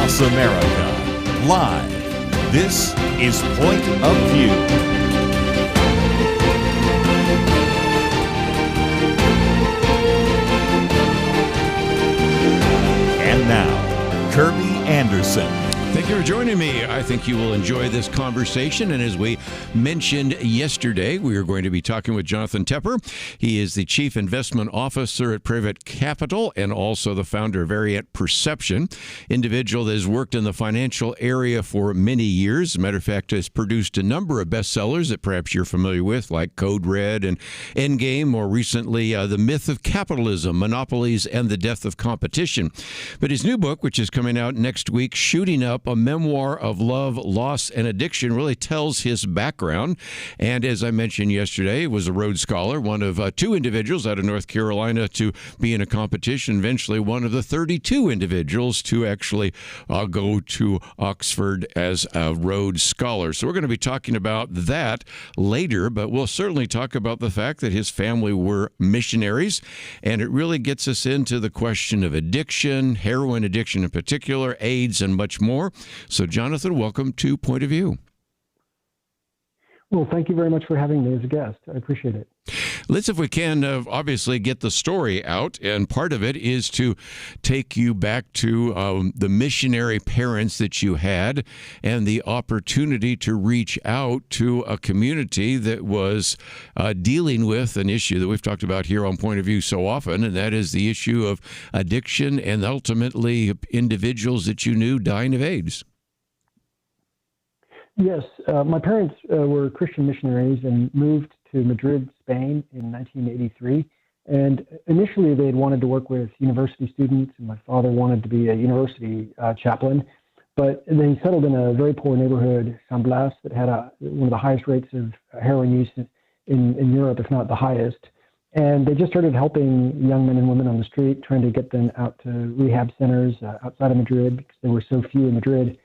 across America. Live, this is Point of View. And now, Kerby Anderson. Thank you for joining me. I think you will enjoy this conversation. And as we mentioned yesterday, we are going to be talking with Jonathan Tepper. He is the Chief Investment Officer at Private Capital and also the founder of Variant Perception, individual that has worked in the financial area for many years. As a matter of fact, has produced a number of bestsellers that perhaps you're familiar with, like Code Red and Endgame. More recently, The Myth of Capitalism, Monopolies, and the Death of Competition. But his new book, which is coming out next week, Shooting Up, a memoir of love, loss, and addiction, really tells his background. And as I mentioned yesterday, he was a Rhodes Scholar, one of two individuals out of North Carolina to be in a competition, eventually one of the 32 individuals to actually go to Oxford as a Rhodes Scholar. So we're going to be talking about that later, but we'll certainly talk about the fact that his family were missionaries, and it really gets us into the question of addiction, heroin addiction in particular, AIDS, and much more. So, Jonathan, welcome to Point of View. Well, thank you very much for having me as a guest. I appreciate it. Let's, if we can, obviously get the story out. And part of it is to take you back to the missionary parents that you had and the opportunity to reach out to a community that was dealing with an issue that we've talked about here on Point of View so often, and that is the issue of addiction and ultimately individuals that you knew dying of AIDS. Yes, my parents were Christian missionaries and moved to Madrid, Spain in 1983. And initially they had wanted to work with university students, and my father wanted to be a university chaplain. But they settled in a very poor neighborhood, San Blas, that had one of the highest rates of heroin use in Europe, if not the highest. And they just started helping young men and women on the street, trying to get them out to rehab centers outside of Madrid because there were so few in Madrid.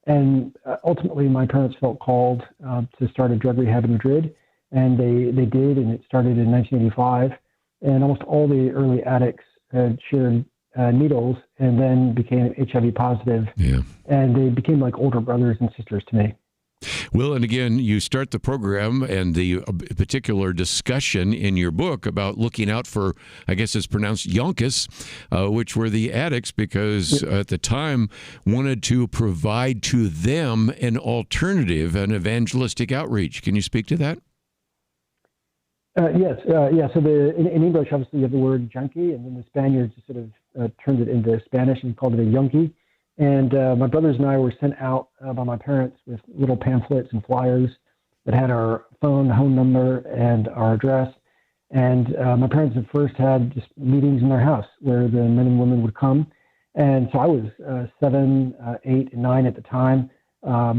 And ultimately, my parents felt called to start a drug rehab in Madrid, and they did, and it started in 1985. And almost all the early addicts had shared needles and then became HIV positive. Yeah. And they became like older brothers and sisters to me. Well, and again, you start the program and the particular discussion in your book about looking out for, I guess it's pronounced Yonkers, which were the addicts, because at the time wanted to provide to them an alternative, an evangelistic outreach. Can you speak to that? Yes. So in English, obviously, you have the word junkie, and then the Spaniards sort of turned it into Spanish and called it a yonki. And my brothers and I were sent out by my parents with little pamphlets and flyers that had our phone, home number, and our address. And my parents at first had just meetings in their house where the men and women would come. And so I was 7, 8, and 9 at the time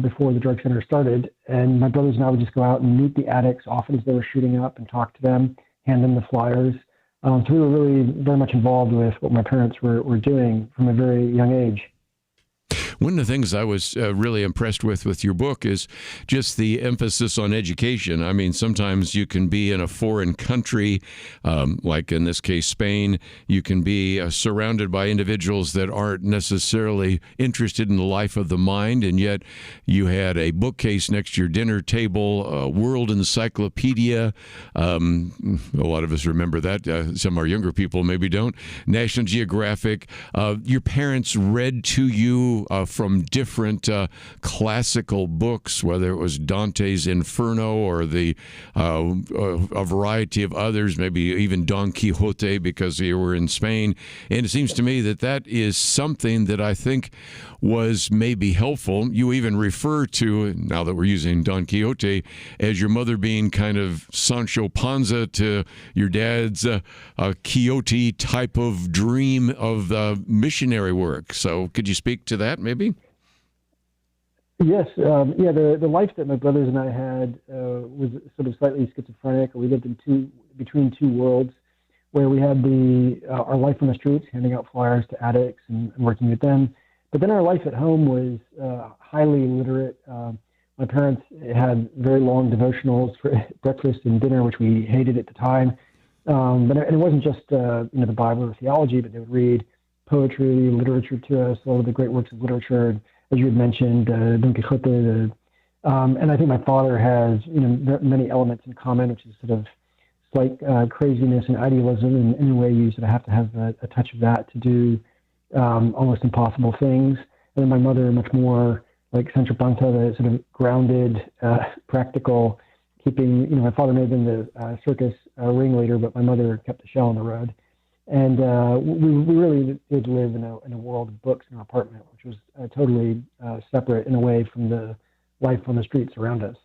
before the drug center started. And my brothers and I would just go out and meet the addicts often as they were shooting up and talk to them, hand them the flyers. So we were really very much involved with what my parents were doing from a very young age. One of the things I was really impressed with your book is just the emphasis on education. I mean, sometimes you can be in a foreign country, like in this case, Spain. You can be surrounded by individuals that aren't necessarily interested in the life of the mind, and yet you had a bookcase next to your dinner table, a world encyclopedia. A lot of us remember that. Some of our younger people maybe don't. National Geographic. Your parents read to you from different classical books, whether it was Dante's Inferno or a variety of others, maybe even Don Quixote because you were in Spain. And it seems to me that is something that I think was maybe helpful. You even refer to, now that we're using Don Quixote, as your mother being kind of Sancho Panza to your dad's Quixote type of dream of missionary work. So could you speak to that maybe? Yes. The life that my brothers and I had was sort of slightly schizophrenic. We lived between two worlds, where we had our life on the streets, handing out flyers to addicts and working with them. But then our life at home was highly literate. My parents had very long devotionals for breakfast and dinner, which we hated at the time. But it wasn't just the Bible or theology, but they would read poetry, literature to us, all of the great works of literature, as you had mentioned, Don Quixote. And I think my father has, many elements in common, which is sort of slight craziness and idealism. And in a way, you sort of have to have a touch of that to do almost impossible things. And then my mother, much more like Sancho Panza, the sort of grounded, practical, keeping, my father may have been the circus ringleader, but my mother kept the shell on the road. And we really did live in a world of books in our apartment, which was totally separate in a way from the life on the streets around us.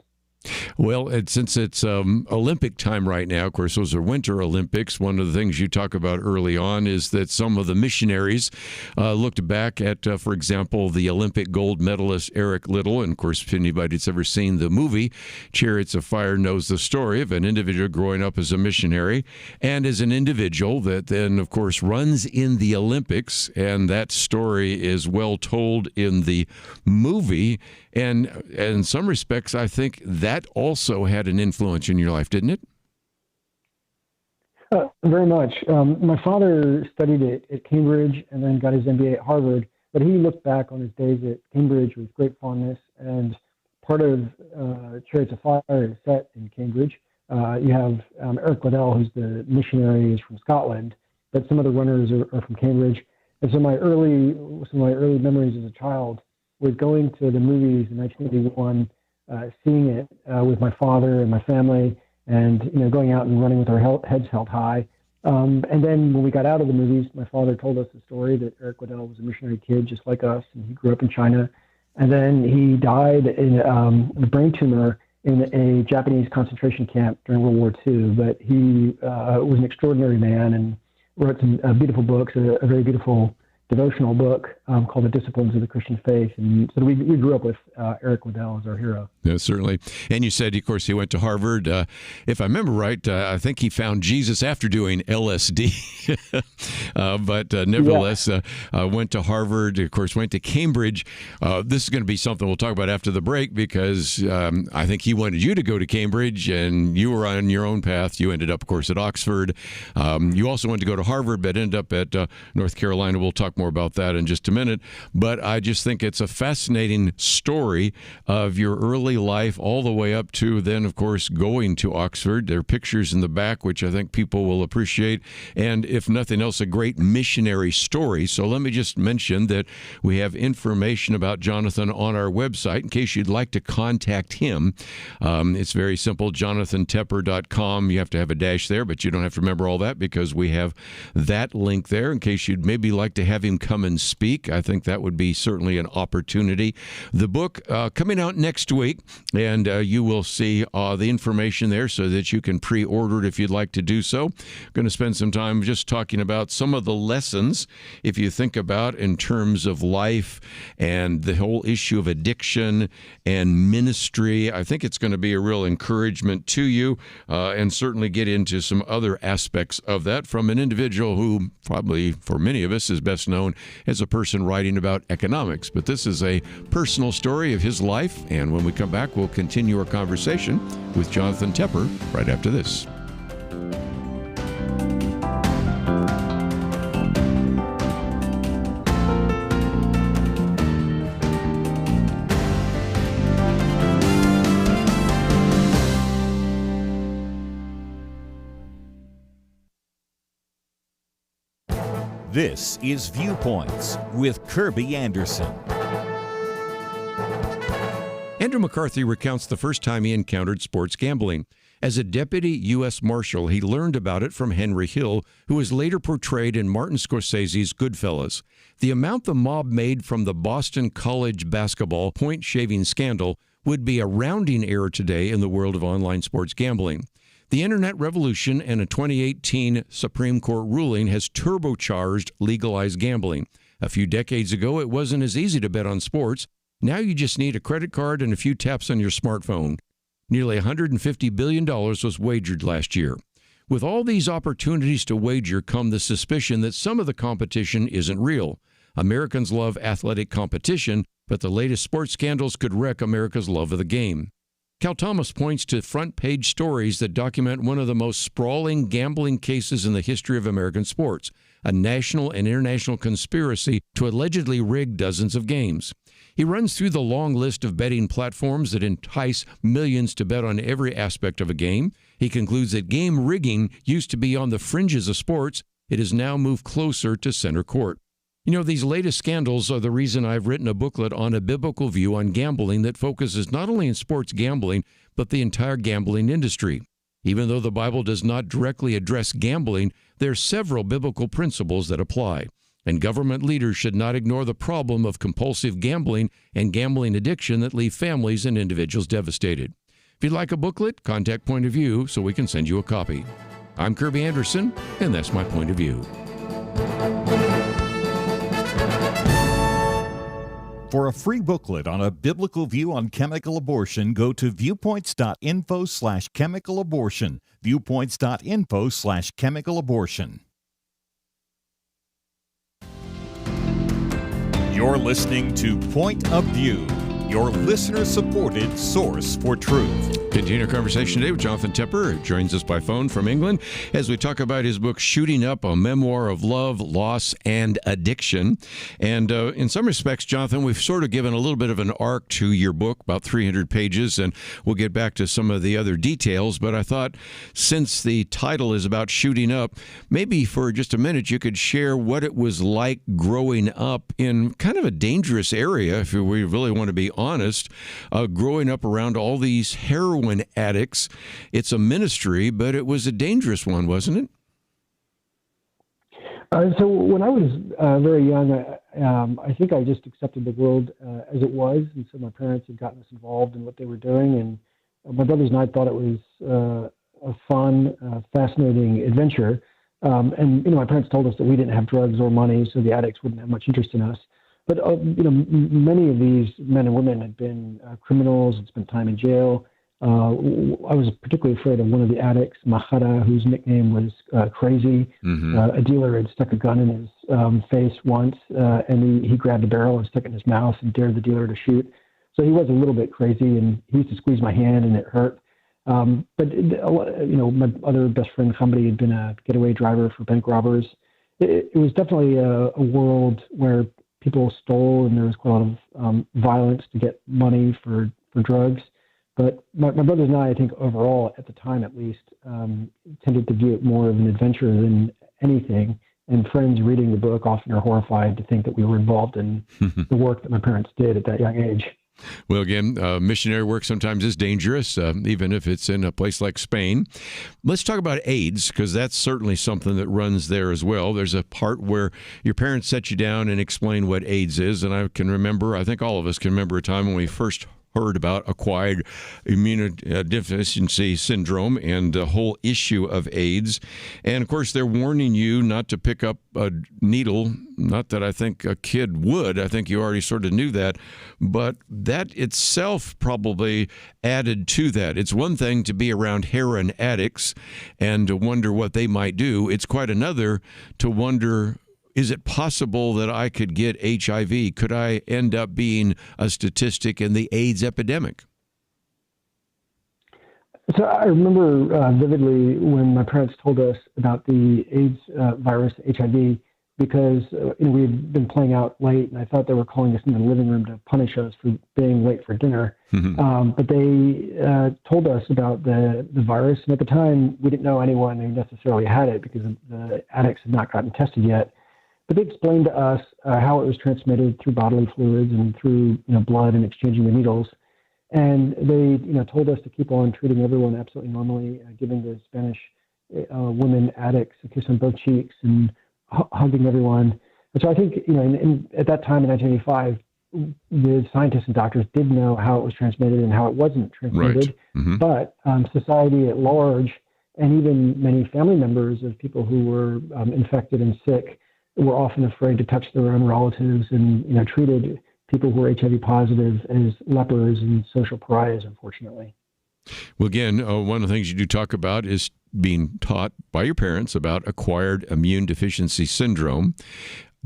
Well, since it's Olympic time right now, of course, those are Winter Olympics. One of the things you talk about early on is that some of the missionaries looked back at, for example, the Olympic gold medalist Eric Liddell. And, of course, if anybody that's ever seen the movie Chariots of Fire knows the story of an individual growing up as a missionary and as an individual that then, of course, runs in the Olympics. And that story is well told in the movie. And in some respects, I think that also had an influence in your life, didn't it? Very much. My father studied at Cambridge and then got his MBA at Harvard, but he looked back on his days at Cambridge with great fondness. And part of Chariots of Fire is set in Cambridge. You have Eric Liddell, who's the missionary, is from Scotland, but some of the runners are from Cambridge. And so some of my early memories as a child was going to the movies in 1981, seeing it with my father and my family, and going out and running with our heads held high. And then when we got out of the movies, my father told us the story that Eric Liddell was a missionary kid just like us, and he grew up in China. And then he died in a brain tumor in a Japanese concentration camp during World War II. But he was an extraordinary man and wrote some beautiful books, a very beautiful devotional book called The Disciplines of the Christian Faith. And so we grew up with Eric Liddell as our hero. Yeah, certainly. And you said, of course, he went to Harvard. If I remember right, I think he found Jesus after doing LSD. But nevertheless, went to Harvard, of course, went to Cambridge. This is going to be something we'll talk about after the break because I think he wanted you to go to Cambridge and you were on your own path. You ended up, of course, at Oxford. You also went to go to Harvard, but ended up at North Carolina. We'll talk more about that in just a minute. But I just think it's a fascinating story of your early life all the way up to then, of course, going to Oxford. There are pictures in the back, which I think people will appreciate. And if nothing else, a great missionary story. So let me just mention that we have information about Jonathan on our website in case you'd like to contact him. It's very simple, jonathantepper.com. You have to have a dash there, but you don't have to remember all that because we have that link there in case you'd maybe like to have him come and speak. I think that would be certainly an opportunity. The book coming out next week, and you will see the information there so that you can pre-order it if you'd like to do so. Going to spend some time just talking about some of the lessons, if you think about in terms of life and the whole issue of addiction and ministry. I think it's going to be a real encouragement to you and certainly get into some other aspects of that from an individual who probably for many of us is best known as a person writing about economics. But this is a personal story of his life, and when we come back, we'll continue our conversation with Jonathan Tepper right after this. This is Viewpoints with Kerby Anderson. Andrew McCarthy recounts the first time he encountered sports gambling. As a deputy U.S. Marshal, he learned about it from Henry Hill, who was later portrayed in Martin Scorsese's Goodfellas. The amount the mob made from the Boston College basketball point-shaving scandal would be a rounding error today in the world of online sports gambling. The Internet revolution and a 2018 Supreme Court ruling has turbocharged legalized gambling. A few decades ago, it wasn't as easy to bet on sports. Now you just need a credit card and a few taps on your smartphone. Nearly $150 billion was wagered last year. With all these opportunities to wager come the suspicion that some of the competition isn't real. Americans love athletic competition, but the latest sports scandals could wreck America's love of the game. Cal Thomas points to front-page stories that document one of the most sprawling gambling cases in the history of American sports, a national and international conspiracy to allegedly rig dozens of games. He runs through the long list of betting platforms that entice millions to bet on every aspect of a game. He concludes that game rigging used to be on the fringes of sports. It has now moved closer to center court. You know, these latest scandals are the reason I've written a booklet on a biblical view on gambling that focuses not only on sports gambling, but the entire gambling industry. Even though the Bible does not directly address gambling, there are several biblical principles that apply. And government leaders should not ignore the problem of compulsive gambling and gambling addiction that leave families and individuals devastated. If you'd like a booklet, contact Point of View so we can send you a copy. I'm Kerby Anderson, and that's my point of view. For a free booklet on a biblical view on chemical abortion, go to viewpoints.info/chemical abortion. Viewpoints.info/chemical abortion. You're listening to Point of View, your listener-supported source for truth. Continue our conversation today with Jonathan Tepper, who joins us by phone from England as we talk about his book, Shooting Up, a memoir of love, loss, and addiction. And in some respects, Jonathan, we've sort of given a little bit of an arc to your book, about 300 pages, and we'll get back to some of the other details. But I thought, since the title is about shooting up, maybe for just a minute you could share what it was like growing up in kind of a dangerous area, if we really want to be honest, growing up around all these heroin addicts. It's a ministry, but it was a dangerous one, wasn't it? So when I was very young, I think I just accepted the world as it was. And so my parents had gotten us involved in what they were doing. And my brothers and I thought it was a fun, fascinating adventure. And, my parents told us that we didn't have drugs or money, so the addicts wouldn't have much interest in us. But, many of these men and women had been criminals, had spent time in jail. I was particularly afraid of one of the addicts, Mahara, whose nickname was Crazy. Mm-hmm. A dealer had stuck a gun in his face once, and he grabbed a barrel and stuck it in his mouth and dared the dealer to shoot. So he was a little bit crazy, and he used to squeeze my hand, and it hurt. But my other best friend, Hamdi, had been a getaway driver for bank robbers. It was definitely a world where people stole, and there was quite a lot of violence to get money for drugs. But my brothers and I think overall, at the time at least, tended to view it more of an adventure than anything. And friends reading the book often are horrified to think that we were involved in the work that my parents did at that young age. Well, again, missionary work sometimes is dangerous, even if it's in a place like Spain. Let's talk about AIDS, because that's certainly something that runs there as well. There's a part where your parents set you down and explain what AIDS is. And I think all of us can remember a time when we first heard about acquired immunodeficiency syndrome and the whole issue of AIDS. And of course, they're warning you not to pick up a needle. Not that I think a kid would. I think you already sort of knew that. But that itself probably added to that. It's one thing to be around heroin addicts and to wonder what they might do. It's quite another to wonder, is it possible that I could get HIV? Could I end up being a statistic in the AIDS epidemic? So I remember vividly when my parents told us about the AIDS virus, HIV, because we had been playing out late, and I thought they were calling us into the living room to punish us for being late for dinner. Mm-hmm. But they told us about the virus, and at the time, we didn't know anyone who necessarily had it because the addicts had not gotten tested yet. But they explained to us how it was transmitted through bodily fluids and through blood and exchanging the needles. And they told us to keep on treating everyone absolutely normally, giving the Spanish women addicts a kiss on both cheeks and hugging everyone. And so I think at that time in 1985, the scientists and doctors did know how it was transmitted and how it wasn't transmitted. Right. Mm-hmm. But society at large, and even many family members of people who were infected and sick, were often afraid to touch their own relatives and treated people who were HIV positive as lepers and social pariahs, unfortunately. Well, again, one of the things you do talk about is being taught by your parents about acquired immune deficiency syndrome.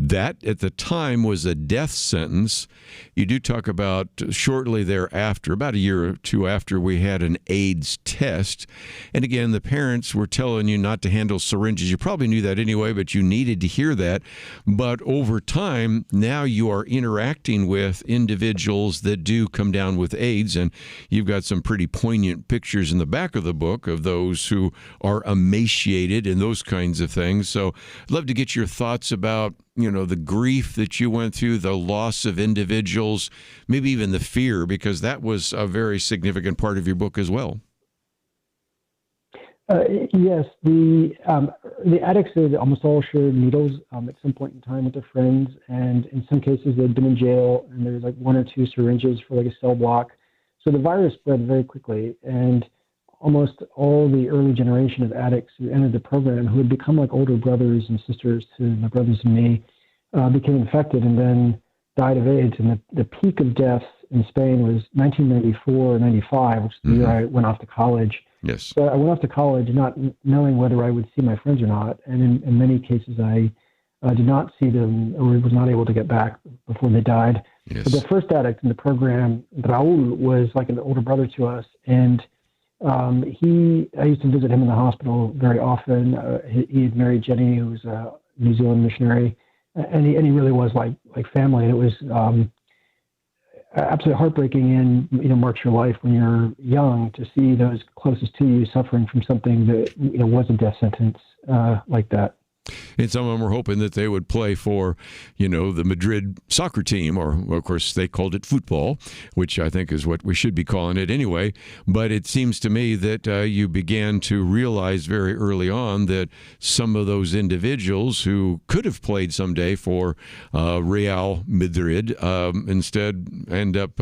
That, at the time, was a death sentence. You do talk about shortly thereafter, about a year or two after, we had an AIDS test. And again, the parents were telling you not to handle syringes. You probably knew that anyway, but you needed to hear that. But over time, now you are interacting with individuals that do come down with AIDS, and you've got some pretty poignant pictures in the back of the book of those who are emaciated and those kinds of things. So I'd love to get your thoughts about, the grief that you went through, the loss of individuals, maybe even the fear, because that was a very significant part of your book as well. Yes, the addicts had almost all shared needles at some point in time with their friends, and in some cases they'd been in jail, and there was like one or two syringes for like a cell block. So the virus spread very quickly, and almost all the early generation of addicts who entered the program, who had become like older brothers and sisters to my brothers and me, became infected and then died of AIDS. And the peak of deaths in Spain was 1994 or 95, which is the year I went off to college. Yes. So I went off to college not knowing whether I would see my friends or not. And in many cases, I did not see them or was not able to get back before they died. Yes. But the first addict in the program, Raul, was like an older brother to us. And I used to visit him in the hospital very often. He had married Jenny, who was a New Zealand missionary, and he really was like family. And it was absolutely heartbreaking and marks your life when you're young to see those closest to you suffering from something that was a death sentence like that. And some of them were hoping that they would play for, the Madrid soccer team, or of course they called it football, which I think is what we should be calling it anyway. But it seems to me that you began to realize very early on that some of those individuals who could have played someday for Real Madrid instead end up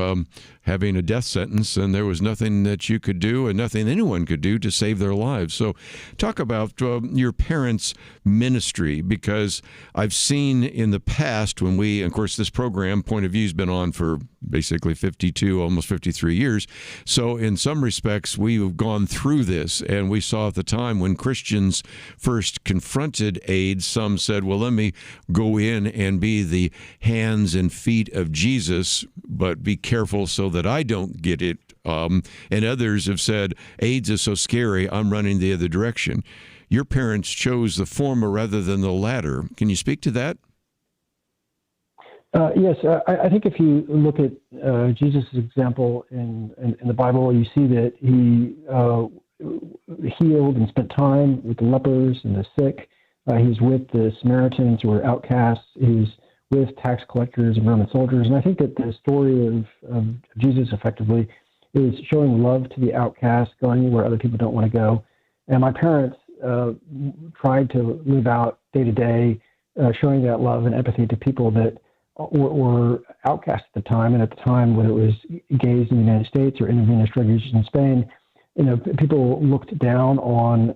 having a death sentence, and there was nothing that you could do and nothing anyone could do to save their lives. So talk about your parents' ministry, because I've seen in the past when of course, this program, Point of View, has been on for basically 52, almost 53 years. So in some respects, we've gone through this, and we saw at the time when Christians first confronted AIDS, some said, well, let me go in and be the hands and feet of Jesus, but be careful so that I don't get it. And others have said, AIDS is so scary, I'm running the other direction. Your parents chose the former rather than the latter. Can you speak to that? Yes, I think if you look at Jesus' example in the Bible, you see that he healed and spent time with the lepers and the sick. He's with the Samaritans who were outcasts. He's with tax collectors and Roman soldiers. And I think that the story of Jesus effectively is showing love to the outcast, going where other people don't want to go. And my parents tried to live out day to day, showing that love and empathy to people that were outcast at the time, and at the time when it was gays in the United States or intravenous drug users in Spain, people looked down on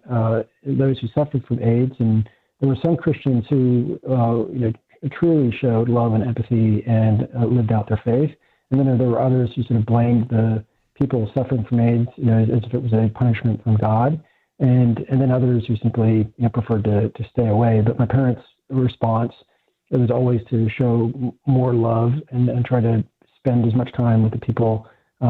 those who suffered from AIDS, and there were some Christians who truly showed love and empathy and lived out their faith, and then there were others who sort of blamed the people suffering from AIDS, as if it was a punishment from God, and then others who simply preferred to stay away. But my parents' response, it was always to show more love and try to spend as much time with the people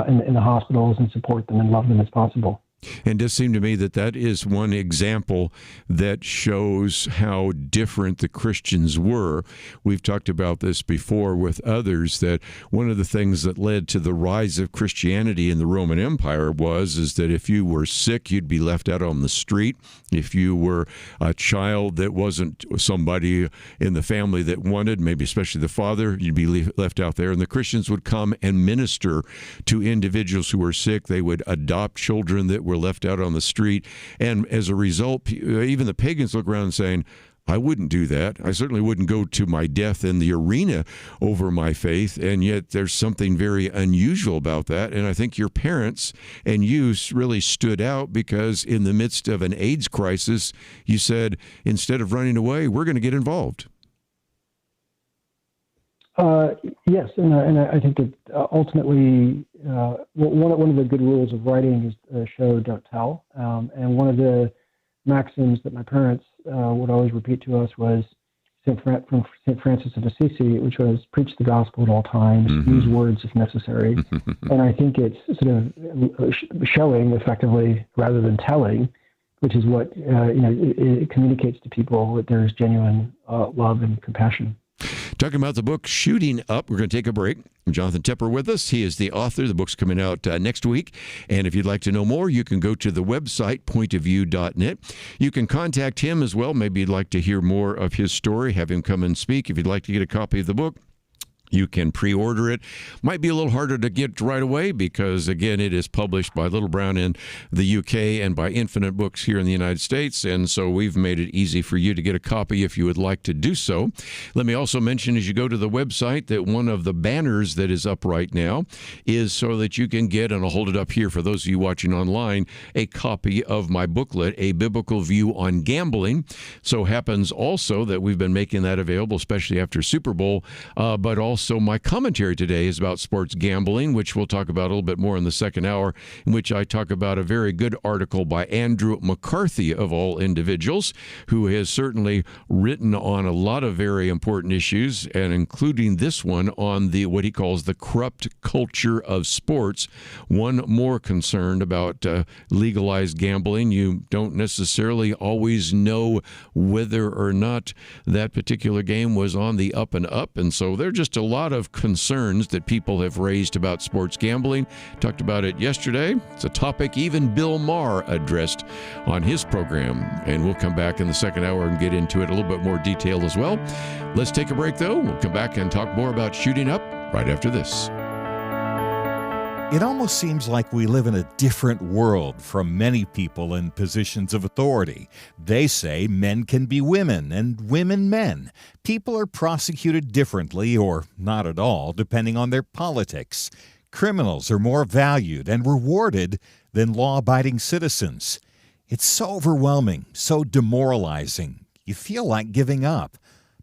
in the hospitals and support them and love them as possible. And it does seem to me that is one example that shows how different the Christians were. We've talked about this before with others, that one of the things that led to the rise of Christianity in the Roman Empire is that if you were sick, you'd be left out on the street. If you were a child that wasn't somebody in the family that wanted, maybe especially the father, you'd be left out there. And the Christians would come and minister to individuals who were sick. They would adopt children that were left out on the street. And as a result, even the pagans look around and saying, I wouldn't do that. I certainly wouldn't go to my death in the arena over my faith. And yet there's something very unusual about that. And I think your parents and you really stood out, because in the midst of an AIDS crisis, you said, instead of running away, we're going to get involved. Yes, and I think that ultimately one of the good rules of writing is show, don't tell. And one of the maxims that my parents would always repeat to us was, from St. Francis of Assisi, which was preach the gospel at all times, use words if necessary. And I think it's sort of showing effectively rather than telling, which is what it communicates to people that there's genuine love and compassion. Talking about the book Shooting Up, we're going to take a break. Jonathan Tepper with us. He is the author. The book's coming out next week. And if you'd like to know more, you can go to the website, pointofview.net. You can contact him as well. Maybe you'd like to hear more of his story, have him come and speak. If you'd like to get a copy of the book, you can pre-order it. Might be a little harder to get right away because, again, it is published by Little Brown in the UK and by Infinite Books here in the United States. And so we've made it easy for you to get a copy if you would like to do so. Let me also mention as you go to the website that one of the banners that is up right now is so that you can get, and I'll hold it up here for those of you watching online, a copy of my booklet, A Biblical View on Gambling. So happens also that we've been making that available, especially after Super Bowl, but also my commentary today is about sports gambling, which we'll talk about a little bit more in the second hour, in which I talk about a very good article by Andrew McCarthy, of all individuals, who has certainly written on a lot of very important issues, and including this one on the what he calls the corrupt culture of sports. One more concerned about legalized gambling. You don't necessarily always know whether or not that particular game was on the up and up, and so there are just a lot of concerns that people have raised about sports gambling. Talked about it yesterday. It's a topic even Bill Maher addressed on his program, and we'll come back in the second hour and get into it a little bit more detail as well. Let's take a break, though. We'll come back and talk more about Shooting Up right after this. It almost seems like we live in a different world from many people in positions of authority. They say men can be women and women men. People are prosecuted differently or not at all, depending on their politics. Criminals are more valued and rewarded than law-abiding citizens. It's so overwhelming, so demoralizing. You feel like giving up,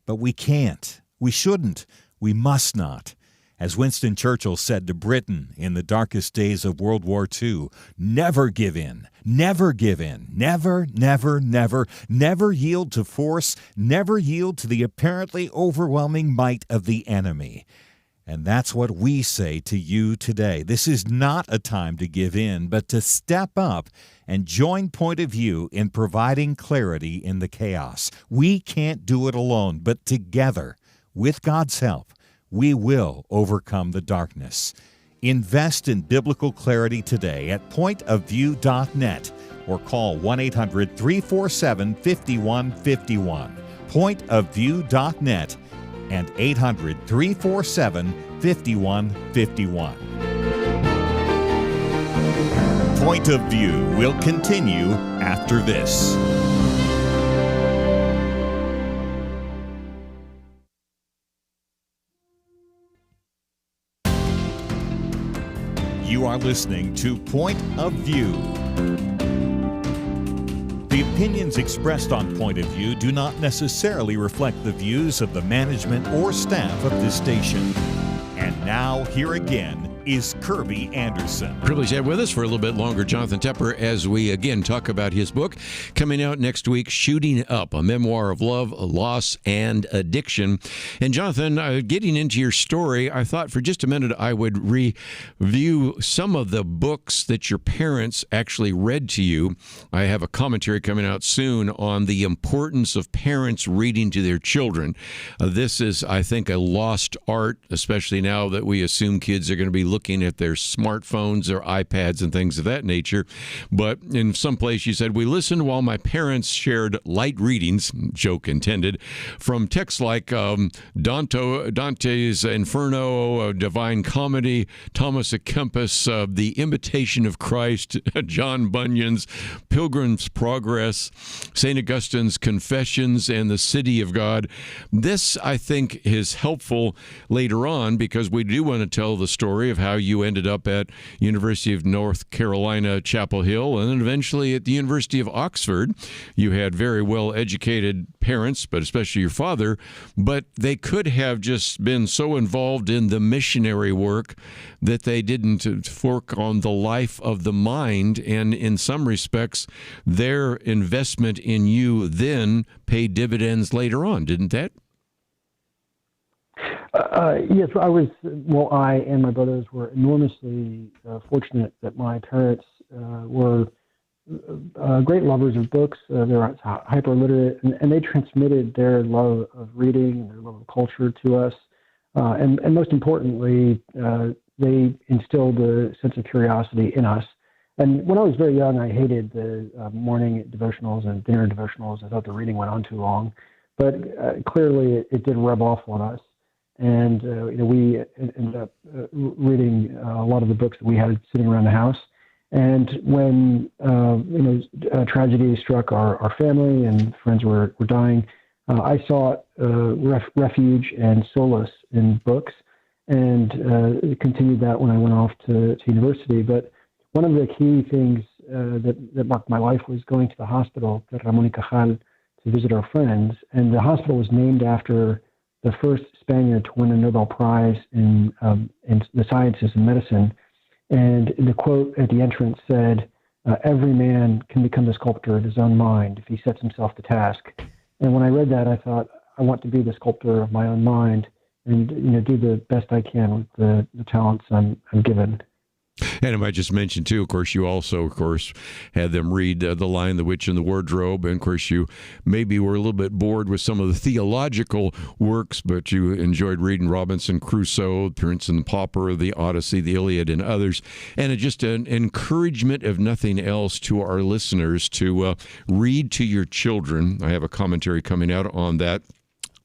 but we can't. We shouldn't. We must not. As Winston Churchill said to Britain in the darkest days of World War II, never give in, never give in, never, never, never, never yield to force, never yield to the apparently overwhelming might of the enemy. And that's what we say to you today. This is not a time to give in, but to step up and join Point of View in providing clarity in the chaos. We can't do it alone, but together, with God's help, we will overcome the darkness. Invest in biblical clarity today at pointofview.net or call 1-800-347-5151. Pointofview.net and 800-347-5151. Point of View will continue after this. You are listening to Point of View. The opinions expressed on Point of View do not necessarily reflect the views of the management or staff of this station. And now, here again, is Kerby Anderson. Privileged to have with us for a little bit longer Jonathan Tepper as we again talk about his book coming out next week, Shooting Up, a memoir of love, loss, and addiction. And Jonathan, getting into your story, I thought for just a minute I would review some of the books that your parents actually read to you. I have a commentary coming out soon on the importance of parents reading to their children. This is, I think, a lost art, especially now that we assume kids are going to be looking at their smartphones, their iPads, and things of that nature. But in some place you said, we listened while my parents shared light readings, joke intended, from texts like Dante's Inferno, Divine Comedy, Thomas à Kempis, The Imitation of Christ, John Bunyan's Pilgrim's Progress, St. Augustine's Confessions, and The City of God. This, I think, is helpful later on because we do want to tell the story of how you ended up at University of North Carolina, Chapel Hill, and then eventually at the University of Oxford. You had very well-educated parents, but especially your father, but they could have just been so involved in the missionary work that they didn't fork on the life of the mind, and in some respects, their investment in you then paid dividends later on, didn't that? Yes, I and my brothers were enormously fortunate that my parents were great lovers of books. They were hyper literate, and they transmitted their love of reading and their love of culture to us. And most importantly, they instilled a sense of curiosity in us. And when I was very young, I hated the morning devotionals and dinner devotionals. I thought the reading went on too long. But clearly, it did rub off on us. And we ended up reading a lot of the books that we had sitting around the house. And when tragedy struck our family and friends were dying, I sought refuge and solace in books, and continued that when I went off to university. But one of the key things that marked my life was going to the hospital, Ramon y Cajal, to visit our friends. And the hospital was named after the first Spaniard to win a Nobel Prize in the sciences and medicine. And the quote at the entrance said, "Every man can become the sculptor of his own mind if he sets himself the task." And when I read that, I thought, I want to be the sculptor of my own mind and do the best I can with the talents I'm given. And I might just mention, too, of course, you also, of course, had them read The Lion, the Witch, and the Wardrobe. And, of course, you maybe were a little bit bored with some of the theological works, but you enjoyed reading Robinson Crusoe, Prince and the Pauper, the Odyssey, the Iliad, and others. And it's just an encouragement, if nothing else, to our listeners to read to your children. I have a commentary coming out on that,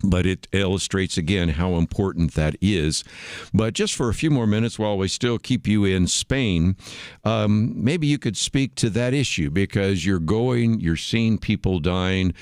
but it illustrates, again, how important that is. But just for a few more minutes while we still keep you in Spain, maybe you could speak to that issue, because you're seeing people dying.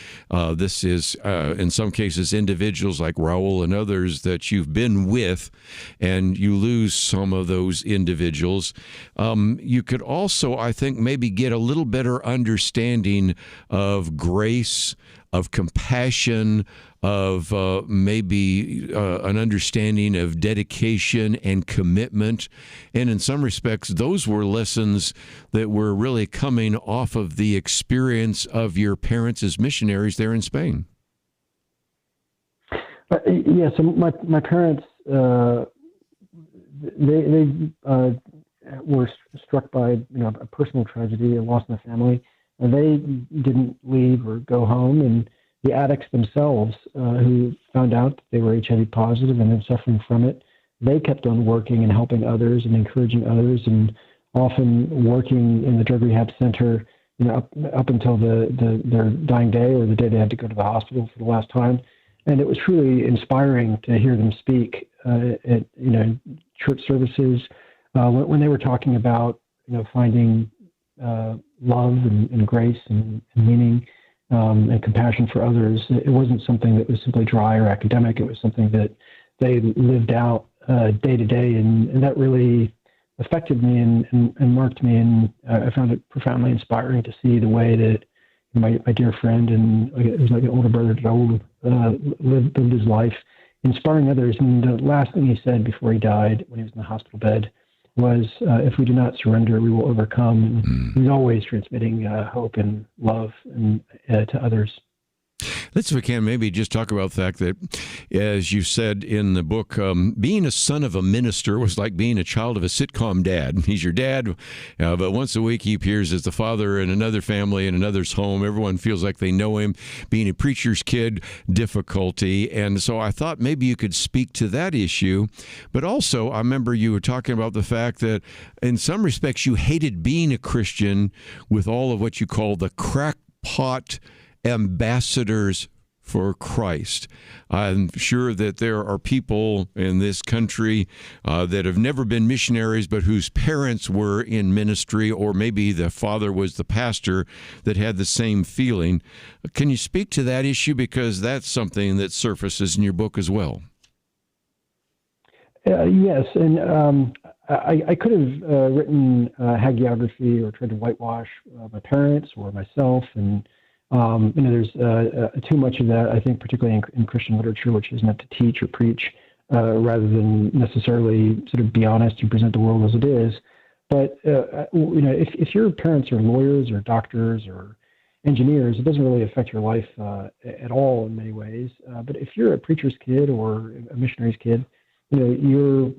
This is, in some cases, individuals like Raul and others that you've been with, and you lose some of those individuals. You could also, I think, maybe get a little better understanding of grace, of compassion, of maybe an understanding of dedication and commitment. And in some respects, those were lessons that were really coming off of the experience of your parents as missionaries there in Spain. Yes, my parents, they were struck by a personal tragedy, a loss in the family. They didn't leave or go home, and the addicts themselves, who found out that they were HIV positive and then suffering from it, they kept on working and helping others and encouraging others, and often working in the drug rehab center, up until their dying day or the day they had to go to the hospital for the last time. And it was truly inspiring to hear them speak at church services when they were talking about finding love and grace and meaning and compassion for others. It wasn't something that was simply dry or academic. It was something that they lived out day to day, and that really affected me and marked me. And I found it profoundly inspiring to see the way that my dear friend, and it was like an older brother, Raul, lived his life, inspiring others. And the last thing he said before he died, when he was in the hospital bed, was, if we do not surrender, we will overcome. And he's always transmitting hope and love to others. Let's, if we can, maybe just talk about the fact that, as you said in the book, being a son of a minister was like being a child of a sitcom dad. He's your dad, but once a week he appears as the father in another family, in another's home. Everyone feels like they know him. Being a preacher's kid, difficulty. And so I thought maybe you could speak to that issue. But also, I remember you were talking about the fact that in some respects you hated being a Christian with all of what you call the crackpot ambassadors for Christ. I'm sure that there are people in this country that have never been missionaries, but whose parents were in ministry, or maybe the father was the pastor, that had the same feeling. Can you speak to that issue? Because that's something that surfaces in your book as well. Yes, and I could have written hagiography or tried to whitewash my parents or myself, and there's too much of that, I think, particularly in Christian literature, which is meant to teach or preach rather than necessarily sort of be honest and present the world as it is. But if your parents are lawyers or doctors or engineers, it doesn't really affect your life at all in many ways. But if you're a preacher's kid or a missionary's kid, your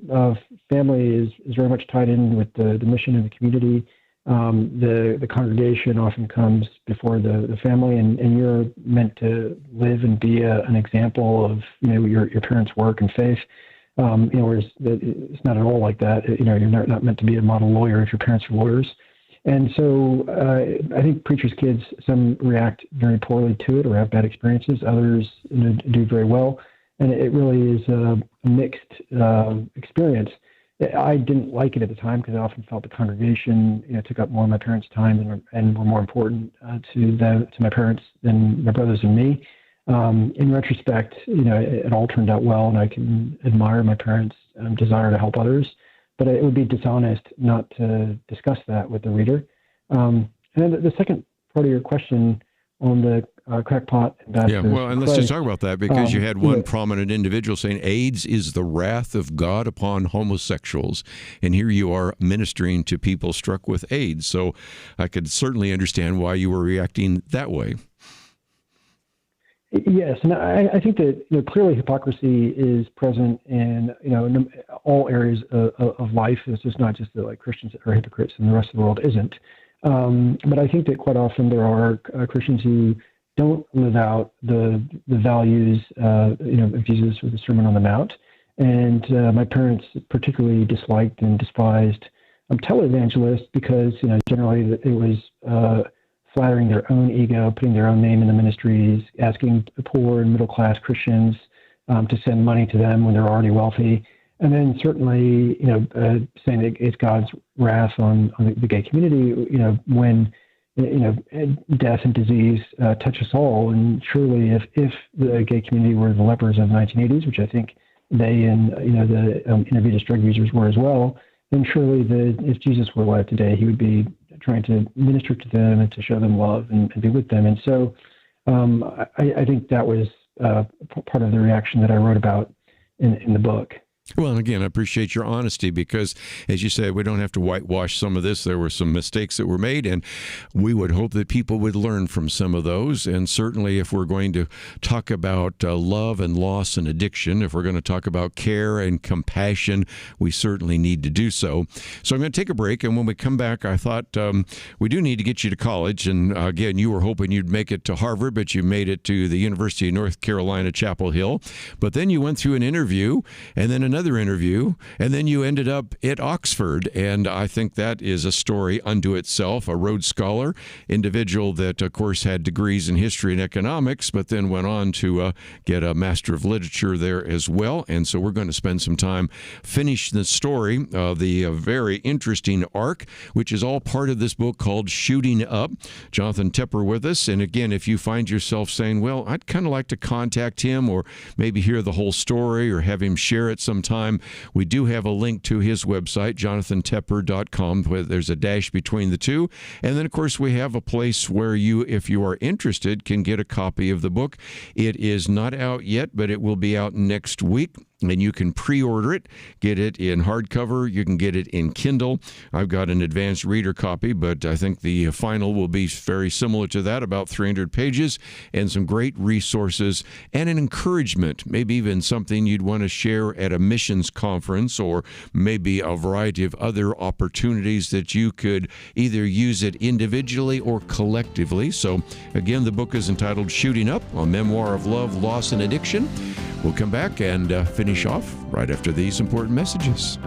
family is very much tied in with the mission of the community. The congregation often comes before the family, and you're meant to live and be an example of your parents' work and faith. Whereas it's not at all like that. You're not meant to be a model lawyer if your parents are lawyers. And so I think preachers' kids, some react very poorly to it or have bad experiences. Others do very well. And it really is a mixed experience. I didn't like it at the time because I often felt the congregation took up more of my parents' time and were more important to my parents than my brothers and me. In retrospect, it all turned out well, and I can admire my parents' desire to help others. But it would be dishonest not to discuss that with the reader. And then the second part of your question on the crackpot ambassadors. Yeah, well, and let's just talk about that because you had one prominent individual saying AIDS is the wrath of God upon homosexuals. And here you are ministering to people struck with AIDS. So I could certainly understand why you were reacting that way. Yes, and I think that clearly hypocrisy is present in all areas of life. It's just not just that Christians are hypocrites and the rest of the world isn't. But I think that quite often there are Christians who don't live out the values of Jesus with the Sermon on the Mount. And my parents particularly disliked and despised televangelists because generally it was flattering their own ego, putting their own name in the ministries, asking poor and middle-class Christians to send money to them when they're already wealthy, and then certainly, saying that it's God's wrath on the gay community, when death and disease touch us all. And surely, if the gay community were the lepers of the 1980s, which I think they and the intravenous drug users were as well, then surely if Jesus were alive today, he would be trying to minister to them and to show them love and be with them. And so I think that was part of the reaction that I wrote about in the book. Well, and again, I appreciate your honesty because, as you said, we don't have to whitewash some of this. There were some mistakes that were made, and we would hope that people would learn from some of those. And certainly, if we're going to talk about love and loss and addiction, if we're going to talk about care and compassion, we certainly need to do so. So I'm going to take a break, and when we come back, I thought we do need to get you to college. And again, you were hoping you'd make it to Harvard, but you made it to the University of North Carolina, Chapel Hill. But then you went through an interview, and then another interview, and then you ended up at Oxford. And I think that is a story unto itself. A Rhodes Scholar, individual that, of course, had degrees in history and economics, but then went on to get a Master of Literature there as well. And so we're going to spend some time finishing the story of the very interesting arc, which is all part of this book called Shooting Up. Jonathan Tepper with us. And again, if you find yourself saying, well, I'd kind of like to contact him or maybe hear the whole story or have him share it sometime, we do have a link to his website, jonathantepper.com, where there's a dash between the two. And then, of course, we have a place where you, if you are interested, can get a copy of the book. It is not out yet, but it will be out next week. And you can pre-order it, get it in hardcover. You can get it in Kindle. I've got an advanced reader copy, but I think the final will be very similar to that, about 300 pages, and some great resources and an encouragement, maybe even something you'd want to share at a missions conference or maybe a variety of other opportunities that you could either use it individually or collectively. So, again, the book is entitled Shooting Up, a memoir of love, loss, and addiction. We'll come back and finish off right after these important messages.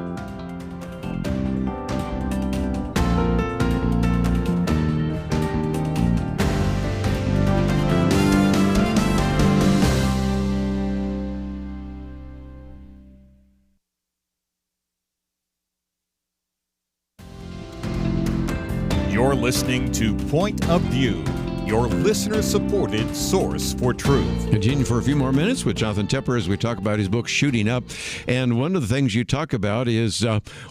You're listening to Point of View, your listener-supported source for truth. Continue for a few more minutes with Jonathan Tepper as we talk about his book, Shooting Up. And one of the things you talk about is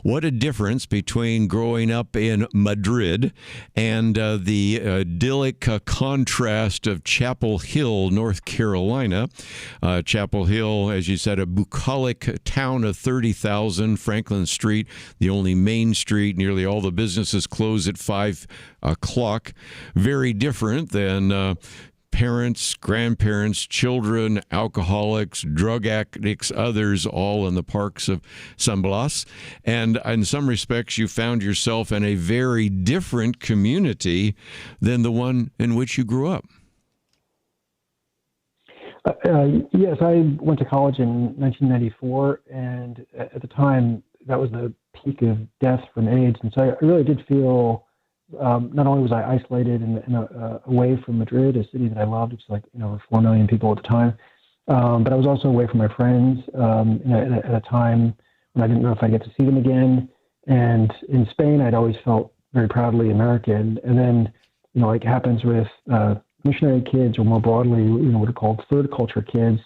what a difference between growing up in Madrid and the idyllic contrast of Chapel Hill, North Carolina. Chapel Hill, as you said, a bucolic town of 30,000, Franklin Street, the only main street. Nearly all the businesses close at 5 o'clock. Very different different than parents, grandparents, children, alcoholics, drug addicts, others, all in the parks of San Blas. And in some respects, you found yourself in a very different community than the one in which you grew up. Yes, I went to college in 1994, and at the time, that was the peak of death from AIDS. And so I really did feel, not only was I isolated and away from Madrid, a city that I loved, it's like, over 4 million people at the time, but I was also away from my friends at a time when I didn't know if I'd get to see them again. And in Spain, I'd always felt very proudly American. And then, like it happens with missionary kids, or more broadly, what are called third culture kids,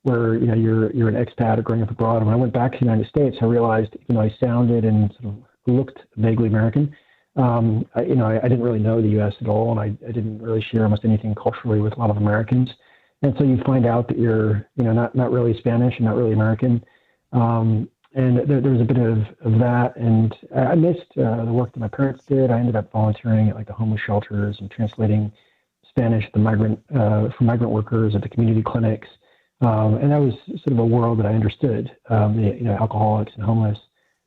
where you're an expat or growing up abroad. And when I went back to the United States, I realized, even though I sounded and sort of looked vaguely American, I didn't really know the U.S. at all, and I didn't really share almost anything culturally with a lot of Americans. And so you find out that you're not really Spanish and not really American. And there was a bit of that, and I missed the work that my parents did. I ended up volunteering at the homeless shelters and translating Spanish for migrant workers at the community clinics, and that was sort of a world that I understood. Alcoholics and homeless,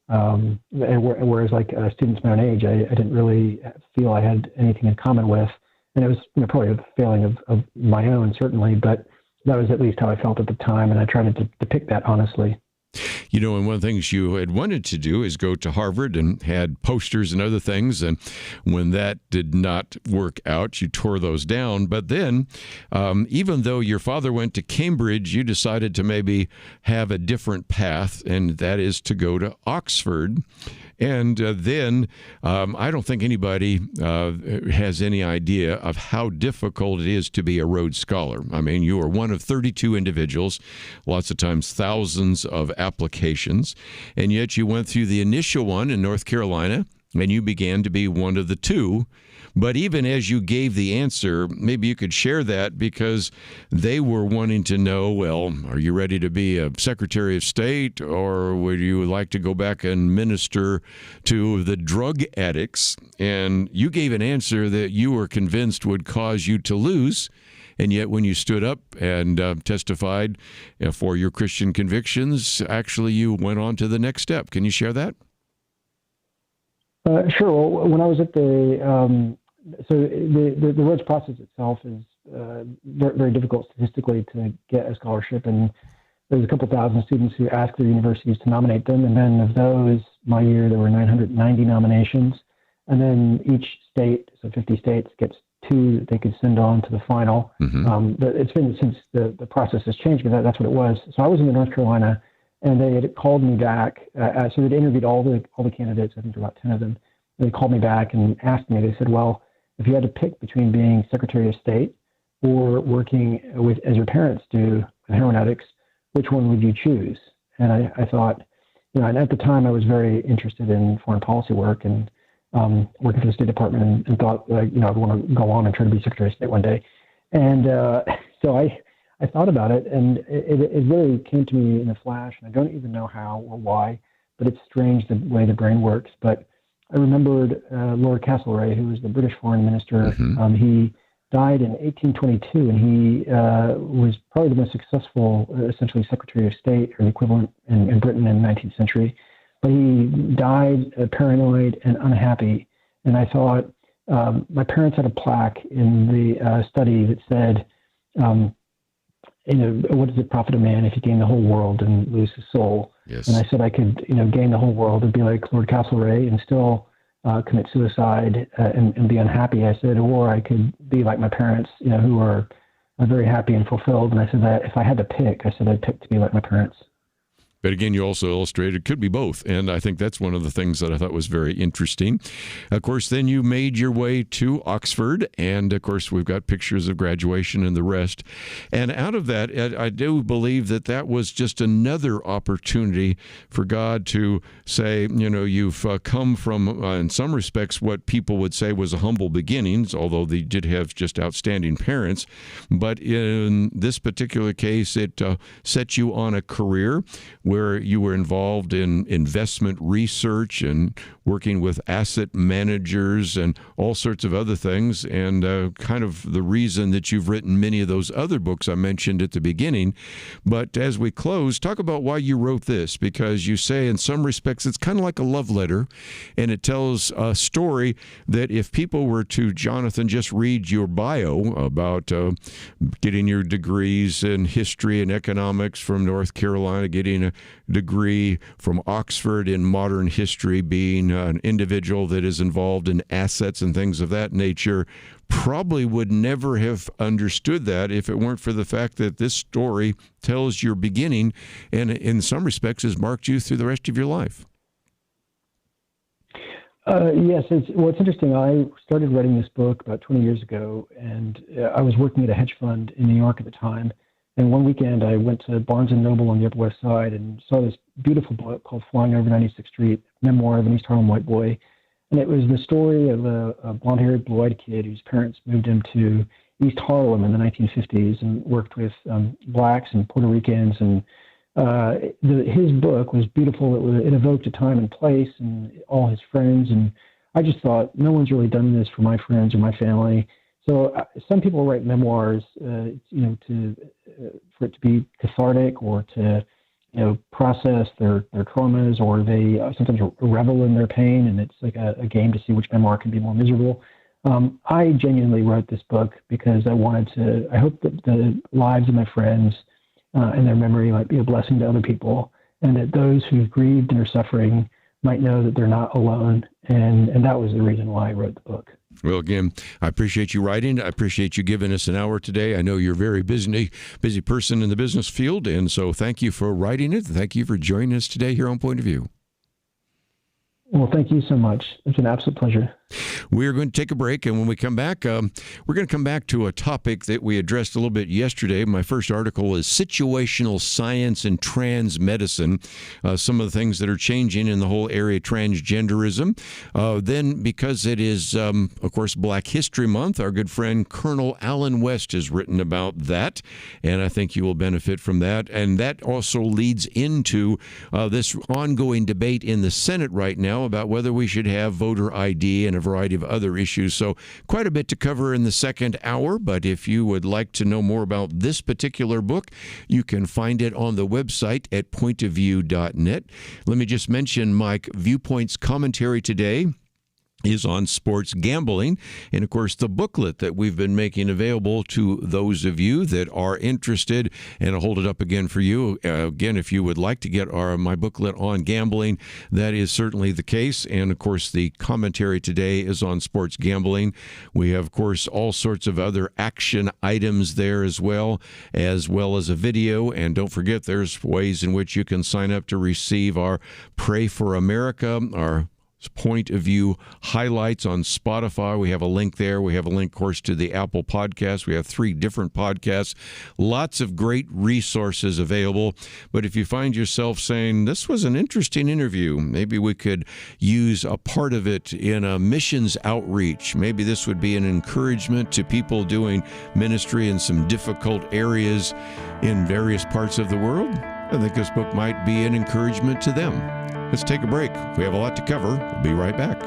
and whereas students my own age, I didn't really feel I had anything in common with, and it was probably a failing of my own, certainly, but that was at least how I felt at the time, and I tried to depict that honestly. And one of the things you had wanted to do is go to Harvard and had posters and other things. And when that did not work out, you tore those down. But then, even though your father went to Cambridge, you decided to maybe have a different path, and that is to go to Oxford. And then I don't think anybody has any idea of how difficult it is to be a Rhodes Scholar. I mean, you are one of 32 individuals, lots of times thousands of applications, and yet you went through the initial one in North Carolina, and you began to be one of the two. But even as you gave the answer, maybe you could share that, because they were wanting to know, well, are you ready to be a Secretary of State, or would you like to go back and minister to the drug addicts? And you gave an answer that you were convinced would cause you to lose. And yet when you stood up and testified for your Christian convictions, actually you went on to the next step. Can you share that? Sure. Well, when I was at the Rhodes process itself is very, very difficult statistically to get a scholarship, and there's a couple thousand students who ask their universities to nominate them, and then of those, my year, there were 990 nominations, and then each state, so 50 states, gets 2 that they could send on to the final. Mm-hmm. But it's been since the process has changed, but that's what it was. So I was in North Carolina, and they had called me back. So they'd interviewed all the candidates. I think there were about 10 of them. And they called me back and asked me. They said, "Well, if you had to pick between being Secretary of State or working as your parents do, with heroin addicts, which one would you choose?" And I thought, and at the time I was very interested in foreign policy work and working for the State Department, and thought, I'd want to go on and try to be Secretary of State one day. And so I thought about it, and it really came to me in a flash, and I don't even know how or why, but it's strange the way the brain works. But I remembered Lord Castlereagh, who was the British foreign minister. Mm-hmm. He died in 1822, and he was probably the most successful, essentially, Secretary of State, or the equivalent in Britain in the 19th century. But he died paranoid and unhappy. And I thought, my parents had a plaque in the study that said, what does it profit a man if he gain the whole world and lose his soul? Yes. And I said I could, gain the whole world and be like Lord Castlereagh and still commit suicide and be unhappy. I said, or I could be like my parents, who are very happy and fulfilled. And I said that if I had to pick, I'd pick to be like my parents. But again, you also illustrated it could be both. And I think that's one of the things that I thought was very interesting. Of course, then you made your way to Oxford. And of course, we've got pictures of graduation and the rest. And out of that, I do believe that was just another opportunity for God to say, you've come from, in some respects, what people would say was a humble beginnings, although they did have just outstanding parents. But in this particular case, it set you on a career where you were involved in investment research and working with asset managers and all sorts of other things, and kind of the reason that you've written many of those other books I mentioned at the beginning. But as we close, talk about why you wrote this, because you say in some respects it's kind of like a love letter, and it tells a story that if people were to, Jonathan, just read your bio about getting your degrees in history and economics from North Carolina, getting a degree from Oxford in modern history, being an individual that is involved in assets and things of that nature, probably would never have understood that if it weren't for the fact that this story tells your beginning and in some respects has marked you through the rest of your life. Yes, it's interesting. I started writing this book about 20 years ago, and I was working at a hedge fund in New York at the time. And one weekend, I went to Barnes & Noble on the Upper West Side and saw this beautiful book called Flying Over 96th Street, Memoir of an East Harlem White Boy. And it was the story of a blonde-haired, blue-eyed kid whose parents moved him to East Harlem in the 1950s and worked with blacks and Puerto Ricans. And his book was beautiful. It evoked a time and place and all his friends. And I just thought, no one's really done this for my friends or my family. So some people write memoirs, for it to be cathartic or to, process their traumas, or they sometimes revel in their pain, and it's like a game to see which memoir can be more miserable. I genuinely wrote this book because I hope that the lives of my friends and their memory might be a blessing to other people, and that those who've grieved and are suffering might know that they're not alone. And that was the reason why I wrote the book. Well, again, I appreciate you writing. I appreciate you giving us an hour today. I know you're a very busy person in the business field, and so thank you for writing it. Thank you for joining us today here on Point of View. Well, thank you so much. It's an absolute pleasure. We're going to take a break, and when we come back, we're going to come back to a topic that we addressed a little bit yesterday. My first article is Situational Science and Trans Medicine, some of the things that are changing in the whole area of transgenderism. Then, because it is, of course, Black History Month, our good friend Colonel Alan West has written about that, and I think you will benefit from that. And that also leads into this ongoing debate in the Senate right now about whether we should have voter ID and a variety of other issues. So quite a bit to cover in the second hour, but if you would like to know more about this particular book, you can find it on the website at pointofview.net. Let me just mention Mike Viewpoint's commentary today is on sports gambling, and of course the booklet that we've been making available to those of you that are interested, and I'll hold it up again for you. Again, if you would like to get my booklet on gambling, that is certainly the case. And of course the commentary today is on sports gambling. We have, of course, all sorts of other action items there as well as a video. And don't forget, there's ways in which you can sign up to receive our Pray for America, our Point of View highlights on Spotify. We have a link there. We have a link, of course, to the Apple Podcast. We have 3 different podcasts. Lots of great resources available. But if you find yourself saying, this was an interesting interview, maybe we could use a part of it in a missions outreach. Maybe this would be an encouragement to people doing ministry in some difficult areas in various parts of the world. I think this book might be an encouragement to them. Let's take a break. We have a lot to cover. We'll be right back.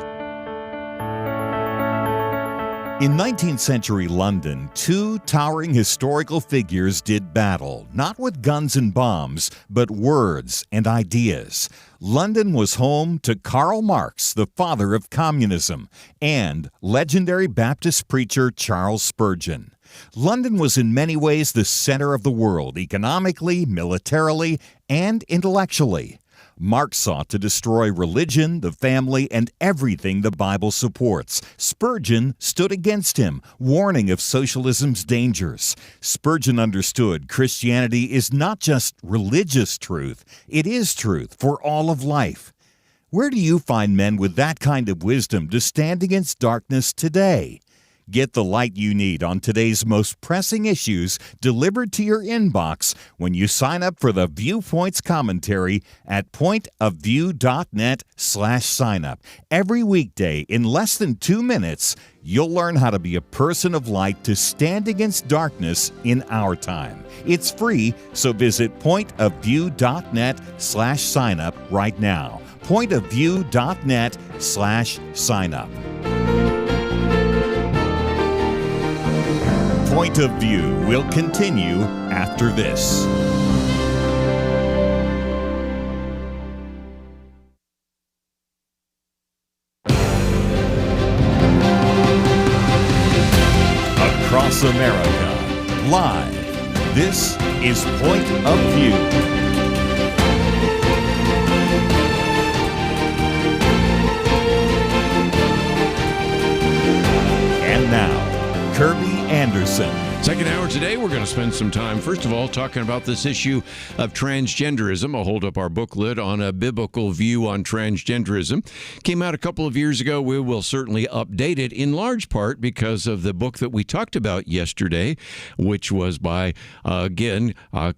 In 19th century London, 2 towering historical figures did battle, not with guns and bombs, but words and ideas. London was home to Karl Marx, the father of communism, and legendary Baptist preacher Charles Spurgeon. London was in many ways the center of the world, economically, militarily, and intellectually. Marx sought to destroy religion, the family, and everything the Bible supports. Spurgeon stood against him, warning of socialism's dangers. Spurgeon understood Christianity is not just religious truth, it is truth for all of life. Where do you find men with that kind of wisdom to stand against darkness today? Get the light you need on today's most pressing issues delivered to your inbox when you sign up for the Viewpoints commentary at pointofview.net/signup. Every weekday in less than 2 minutes, you'll learn how to be a person of light to stand against darkness in our time. It's free, so visit pointofview.net/signup right now. pointofview.net/signup. Point of View will continue after this. Across America, live, this is Point of View. And now, Kerby Anderson. Second hour today, we're going to spend some time, first of all, talking about this issue of transgenderism. I'll hold up our booklet on a biblical view on transgenderism. Came out a couple of years ago. We will certainly update it in large part because of the book that we talked about yesterday, which was by,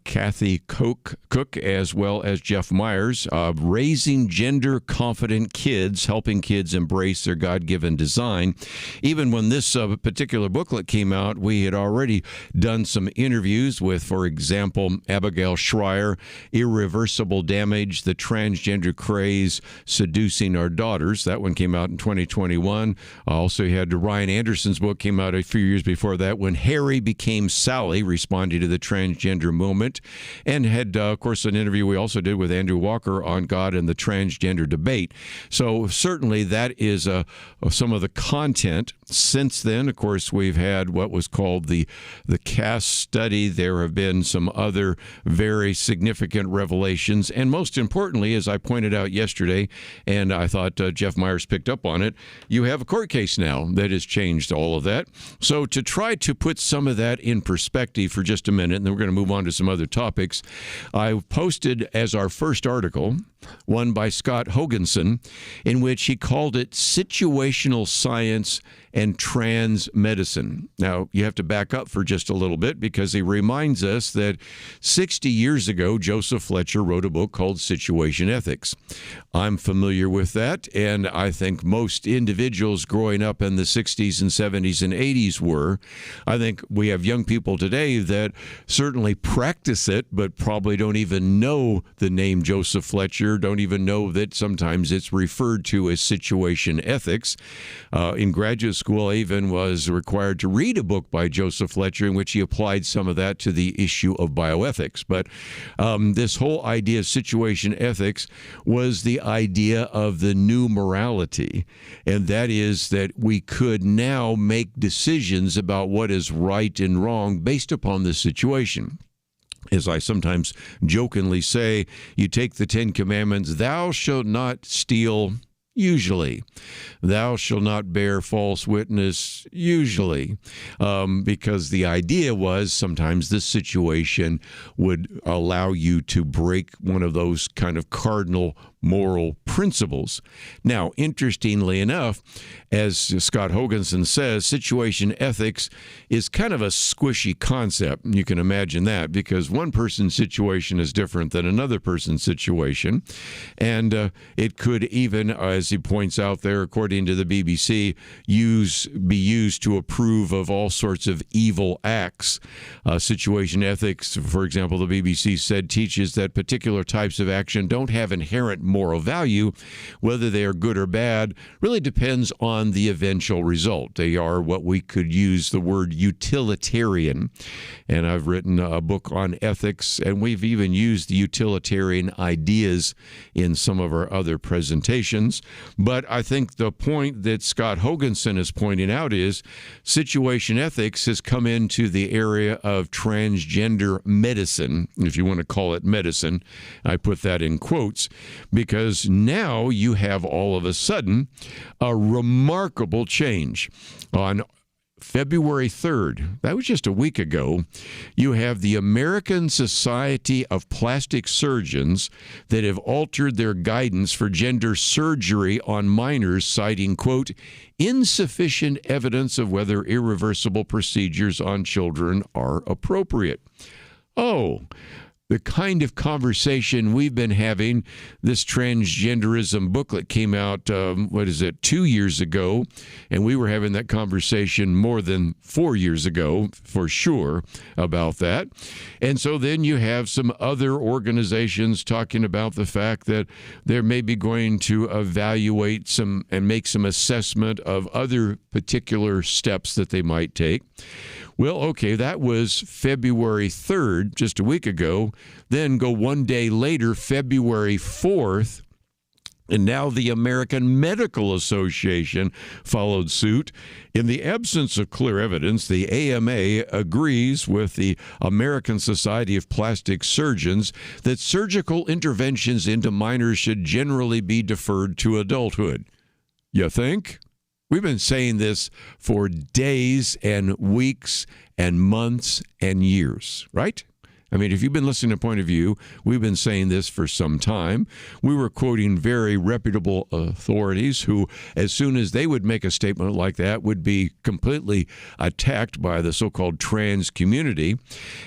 Kathy Cook as well as Jeff Myers, Raising Gender-Confident Kids, Helping Kids Embrace Their God-Given Design. Even when this particular booklet came out, we had already done some interviews with, for example, Abigail Schreier, Irreversible Damage, The Transgender Craze, Seducing Our Daughters. That one came out in 2021. Also, you had Ryan Anderson's book came out a few years before that, When Harry Became Sally, responding to the transgender movement. And had, of course, an interview we also did with Andrew Walker on God and the transgender debate. So certainly that is some of the content. Since then, of course, we've had what was called the Cass study. There have been some other very significant revelations. And most importantly, as I pointed out yesterday, and I thought Jeff Myers picked up on it, you have a court case now that has changed all of that. So to try to put some of that in perspective for just a minute, and then we're going to move on to some other topics, I posted as our first article one by Scott Hoganson, in which he called it Situational Science and Trans Medicine. Now, you have to back up for just a little bit because he reminds us that 60 years ago, Joseph Fletcher wrote a book called Situation Ethics. I'm familiar with that, and I think most individuals growing up in the 60s and 70s and 80s were. I think we have young people today that certainly practice it, but probably don't even know the name Joseph Fletcher, don't even know that sometimes it's referred to as situation ethics. In graduate school, I even was required to read a book by Joseph Fletcher in which he applied some of that to the issue of bioethics. But this whole idea of situation ethics was the idea of the new morality, and that is that we could now make decisions about what is right and wrong based upon the situation. As I sometimes jokingly say, you take the 10 Commandments, thou shalt not steal, usually. Thou shalt not bear false witness, usually. Because the idea was sometimes this situation would allow you to break one of those kind of cardinal moral principles. Now, interestingly enough, as Scott Hoganson says, situation ethics is kind of a squishy concept. You can imagine that because one person's situation is different than another person's situation. And it could even, as he points out there, according to the BBC, be used to approve of all sorts of evil acts. Situation ethics, for example, the BBC said, teaches that particular types of action don't have inherent moral value. Whether they are good or bad really depends on the eventual result. They are what we could use the word utilitarian. And I've written a book on ethics, and we've even used the utilitarian ideas in some of our other presentations. But I think the point that Scott Hoganson is pointing out is situation ethics has come into the area of transgender medicine, if you want to call it medicine. I put that in quotes because now you have all of a sudden a remarkable change on February 3rd, that was just a week ago, you have the American Society of Plastic Surgeons that have altered their guidance for gender surgery on minors, citing, quote, insufficient evidence of whether irreversible procedures on children are appropriate. Oh, the kind of conversation we've been having. This transgenderism booklet came out, 2 years ago, and we were having that conversation more than 4 years ago, for sure, about that. And so then you have some other organizations talking about the fact that they're maybe going to evaluate some and make some assessment of other particular steps that they might take. Well, okay, that was February 3rd, just a week ago. Then go one day later, February 4th, and now the American Medical Association followed suit. In the absence of clear evidence, the AMA agrees with the American Society of Plastic Surgeons that surgical interventions into minors should generally be deferred to adulthood. You think? We've been saying this for days and weeks and months and years, right? I mean, if you've been listening to Point of View, we've been saying this for some time. We were quoting very reputable authorities who, as soon as they would make a statement like that, would be completely attacked by the so-called trans community.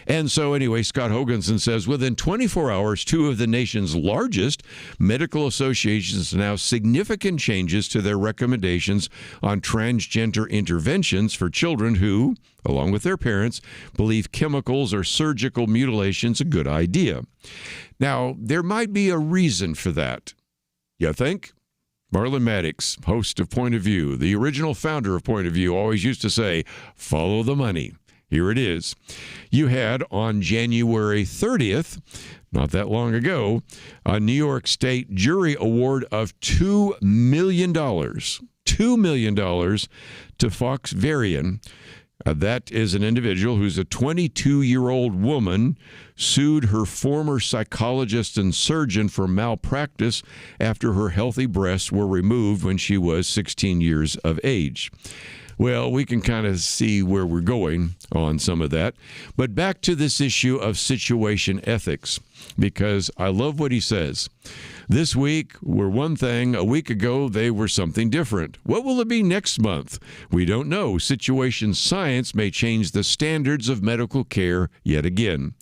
And so anyway, Scott Hoganson says, within 24 hours, two of the nation's largest medical associations announced significant changes to their recommendations on transgender interventions for children who, along with their parents, believe chemicals or surgical mutilation's a good idea. Now, there might be a reason for that. You think? Marlon Maddox, host of Point of View, the original founder of Point of View, always used to say, follow the money. Here it is. You had on January 30th, not that long ago, a New York State jury award of $2 million. $2 million to Fox Varian. That is an individual who's a 22-year-old woman, sued her former psychologist and surgeon for malpractice after her healthy breasts were removed when she was 16 years of age. Well, we can kind of see where we're going on some of that. But back to this issue of situation ethics, because I love what he says. This week were one thing. A week ago, they were something different. What will it be next month? We don't know. Situation science may change the standards of medical care yet again.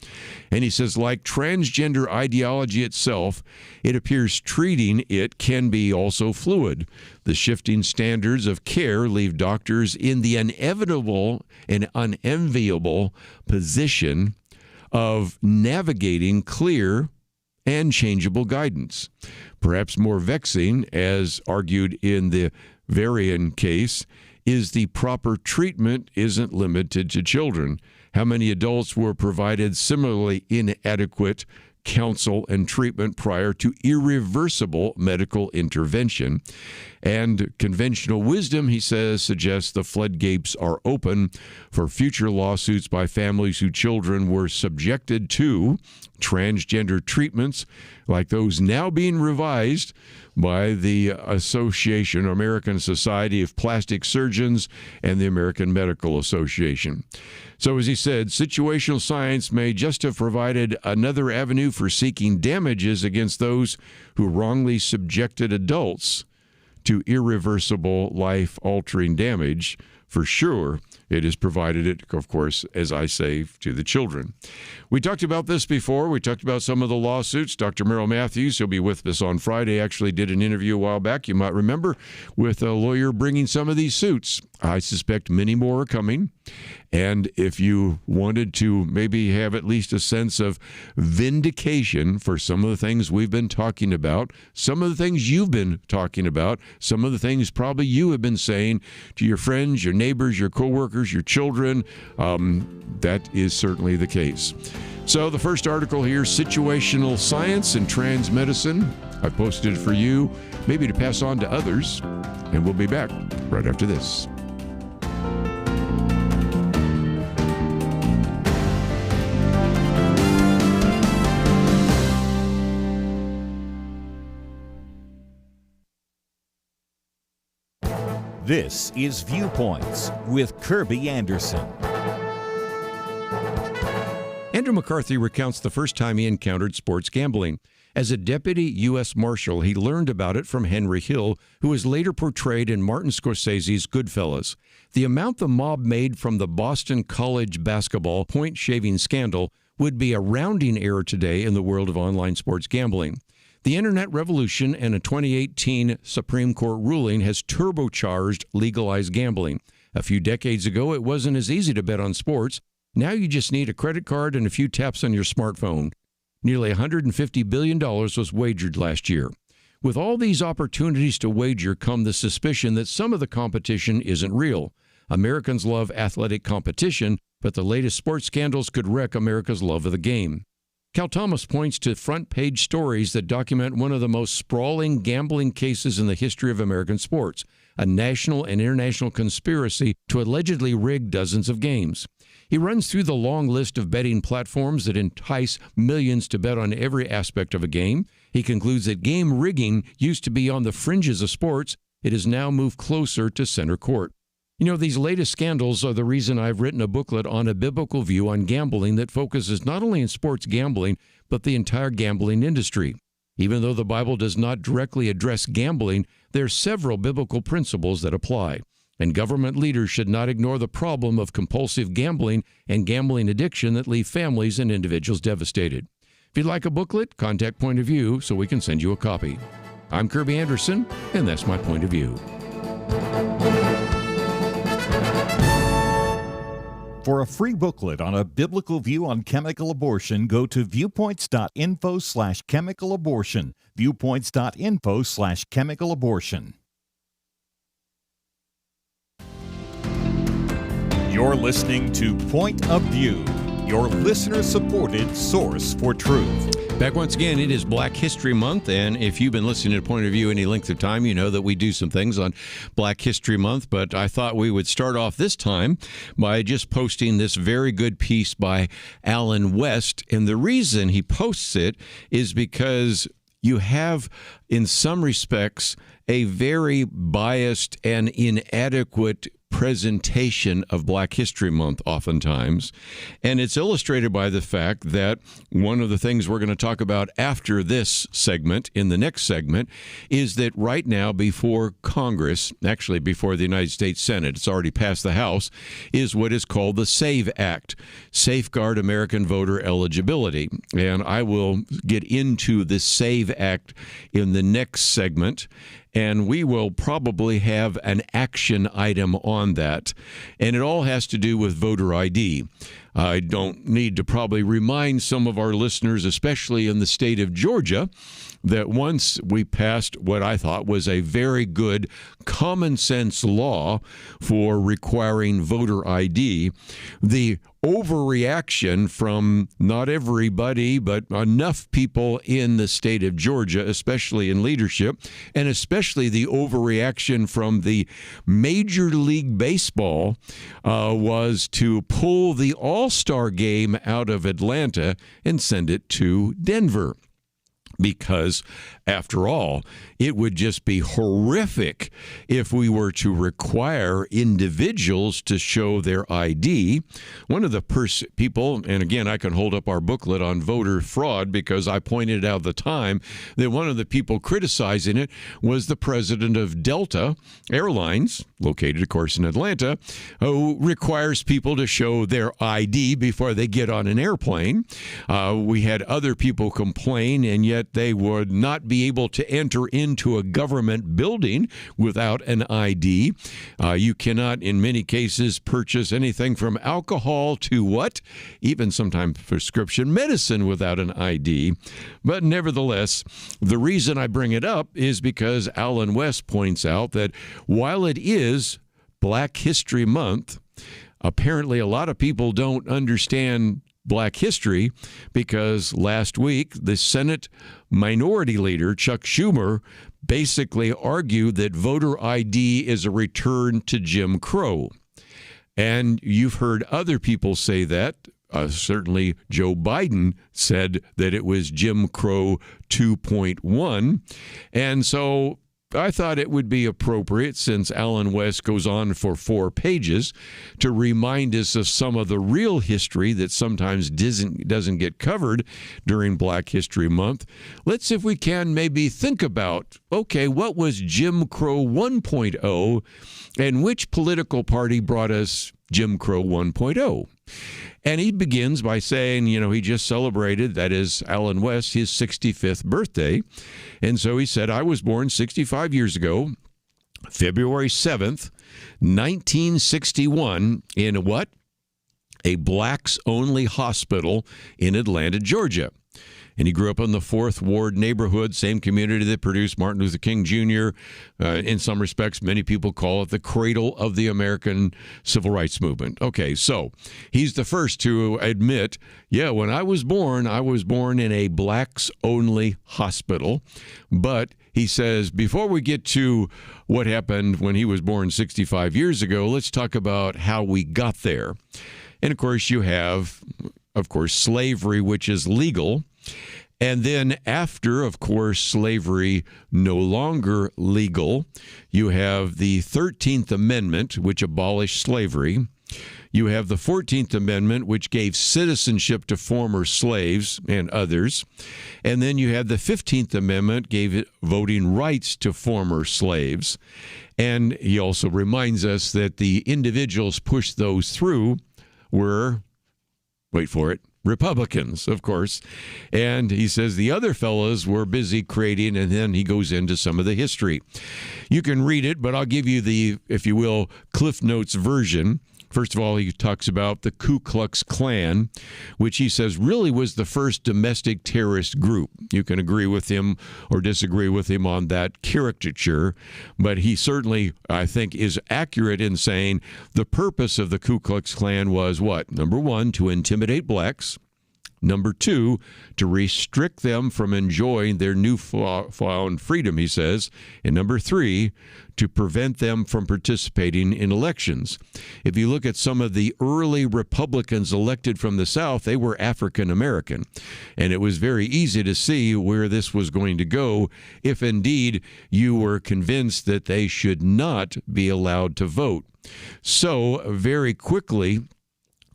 And he says, like transgender ideology itself, it appears treating it can be also fluid. The shifting standards of care leave doctors in the inevitable and unenviable position of navigating clear and changeable guidance. Perhaps more vexing, as argued in the Varian case, is the proper treatment isn't limited to children. How many adults were provided similarly inadequate counsel and treatment prior to irreversible medical intervention? And conventional wisdom, he says, suggests the floodgates are open for future lawsuits by families whose children were subjected to transgender treatments like those now being revised by the American Society of Plastic Surgeons and the American Medical Association. So as he said, situational science may just have provided another avenue for seeking damages against those who wrongly subjected adults to irreversible life-altering damage. For sure, it has provided it, of course, as I say, to the children. We talked about this before. We talked about some of the lawsuits. Dr. Merrill Matthews, who'll be with us on Friday, actually did an interview a while back, you might remember, with a lawyer bringing some of these suits. I suspect many more are coming. And if you wanted to maybe have at least a sense of vindication for some of the things we've been talking about, some of the things you've been talking about, some of the things probably you have been saying to your friends, your neighbors, your coworkers, your children, that is certainly the case. So the first article here, Situational Science and Trans Medicine. I posted it for you, maybe to pass on to others. And we'll be back right after this. This is Viewpoints with Kerby Anderson. Andrew McCarthy recounts the first time he encountered sports gambling. As a deputy U.S. Marshal, he learned about it from Henry Hill, who was later portrayed in Martin Scorsese's Goodfellas. The amount the mob made from the Boston College basketball point-shaving scandal would be a rounding error today in the world of online sports gambling. The internet revolution and a 2018 Supreme Court ruling has turbocharged legalized gambling. A few decades ago, it wasn't as easy to bet on sports. Now you just need a credit card and a few taps on your smartphone. Nearly $150 billion was wagered last year. With all these opportunities to wager come the suspicion that some of the competition isn't real. Americans love athletic competition, but the latest sports scandals could wreck America's love of the game. Cal Thomas points to front-page stories that document one of the most sprawling gambling cases in the history of American sports, a national and international conspiracy to allegedly rig dozens of games. He runs through the long list of betting platforms that entice millions to bet on every aspect of a game. He concludes that game rigging used to be on the fringes of sports. It has now moved closer to center court. You know, these latest scandals are the reason I've written a booklet on a biblical view on gambling that focuses not only on sports gambling, but the entire gambling industry. Even though the Bible does not directly address gambling, there are several biblical principles that apply. And government leaders should not ignore the problem of compulsive gambling and gambling addiction that leave families and individuals devastated. If you'd like a booklet, contact Point of View so we can send you a copy. I'm Kerby Anderson, and that's my point of view. For a free booklet on a biblical view on chemical abortion, go to viewpoints.info/chemical abortion. Viewpoints.info/chemical abortion. You're listening to Point of View, your listener-supported source for truth. Back once again, it is Black History Month, and if you've been listening to Point of View any length of time, you know that we do some things on Black History Month, but I thought we would start off this time by just posting this very good piece by Alan West, and the reason he posts it is because you have, in some respects, a very biased and inadequate presentation of Black History Month oftentimes, and it's illustrated by the fact that one of the things we're going to talk about after this segment, in the next segment, is that right now before Congress, actually before the United States Senate, it's already passed the House, is what is called the SAVE Act, Safeguard American Voter Eligibility. And I will get into the SAVE Act in the next segment, and we will probably have an action item on that. And it all has to do with voter ID. I don't need to probably remind some of our listeners, especially in the state of Georgia, that once we passed what I thought was a very good common sense law for requiring voter ID, the overreaction from not everybody, but enough people in the state of Georgia, especially in leadership, and especially the overreaction from the Major League Baseball was to pull the All-Star game out of Atlanta and send it to Denver. Because, after all, it would just be horrific if we were to require individuals to show their ID. One of the people, and again, I can hold up our booklet on voter fraud because I pointed out at the time that one of the people criticizing it was the president of Delta Airlines, located, of course, in Atlanta, who requires people to show their ID before they get on an airplane. We had other people complain, and yet they would not be able to enter into a government building without an ID. You cannot, in many cases, purchase anything from alcohol to what? Even sometimes prescription medicine without an ID. But nevertheless, the reason I bring it up is because Alan West points out that while it is Black History Month, apparently a lot of people don't understand Black history because last week the Senate Minority Leader, Chuck Schumer, basically argued that voter ID is a return to Jim Crow. And you've heard other people say that. Certainly Joe Biden said that it was Jim Crow 2.1. And so I thought it would be appropriate, since Alan West goes on for 4 pages, to remind us of some of the real history that sometimes doesn't get covered during Black History Month. Let's, if we can, maybe think about, okay, what was Jim Crow 1.0, and which political party brought us Jim Crow 1.0? And he begins by saying, he just celebrated, that is, Alan West, his 65th birthday. And so he said, I was born 65 years ago, February 7th, 1961, in what? A blacks-only hospital in Atlanta, Georgia. And he grew up in the 4th Ward neighborhood, same community that produced Martin Luther King Jr. In some respects, many people call it the cradle of the American civil rights movement. Okay, so he's the first to admit, when I was born in a blacks-only hospital. But he says, before we get to what happened when he was born 65 years ago, let's talk about how we got there. And, of course, you have, slavery, which is legal. And then after, of course, slavery no longer legal, you have the 13th Amendment, which abolished slavery. You have the 14th Amendment, which gave citizenship to former slaves and others. And then you had the 15th Amendment, gave voting rights to former slaves. And he also reminds us that the individuals pushed those through were, wait for it, Republicans, of course. And he says the other fellas were busy creating, and then he goes into some of the history. You can read it, but I'll give you the, if you will, Cliff Notes version. First of all, he talks about the Ku Klux Klan, which he says really was the first domestic terrorist group. You can agree with him or disagree with him on that caricature, but he certainly, I think, is accurate in saying the purpose of the Ku Klux Klan was what? Number one, to intimidate blacks. Number two, to restrict them from enjoying their newfound freedom, he says. And number three, to prevent them from participating in elections. If you look at some of the early Republicans elected from the South, they were African American. And it was very easy to see where this was going to go if indeed you were convinced that they should not be allowed to vote. So very quickly,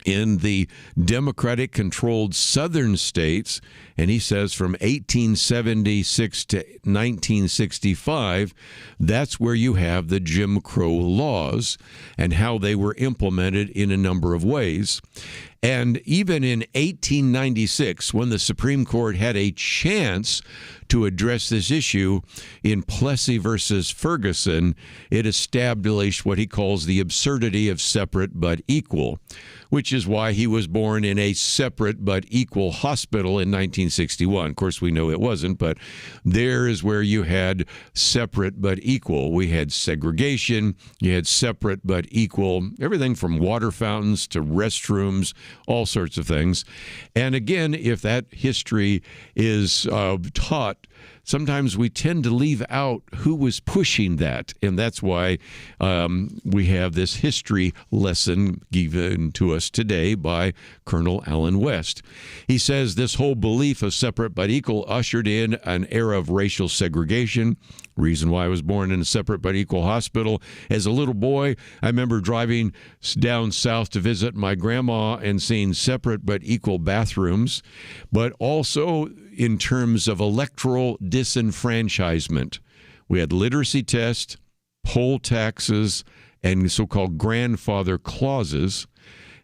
in the Democratic-controlled southern states, and he says from 1876 to 1965, that's where you have the Jim Crow laws and how they were implemented in a number of ways. And even in 1896, when the Supreme Court had a chance to address this issue in Plessy versus Ferguson, it established what he calls the absurdity of separate but equal, which is why he was born in a separate but equal hospital in 1961. Of course, we know it wasn't, but there is where you had separate but equal. We had segregation, you had separate but equal, everything from water fountains to restrooms, all sorts of things. And again, if that history is taught, sometimes we tend to leave out who was pushing that, and that's why we have this history lesson given to us today by Colonel Allen West. He says this whole belief of separate but equal ushered in an era of racial segregation. Reason why I was born in a separate but equal hospital. As a little boy, I remember driving down south to visit my grandma and seeing separate but equal bathrooms, but also in terms of electoral disenfranchisement. We had literacy tests, poll taxes, and so-called grandfather clauses.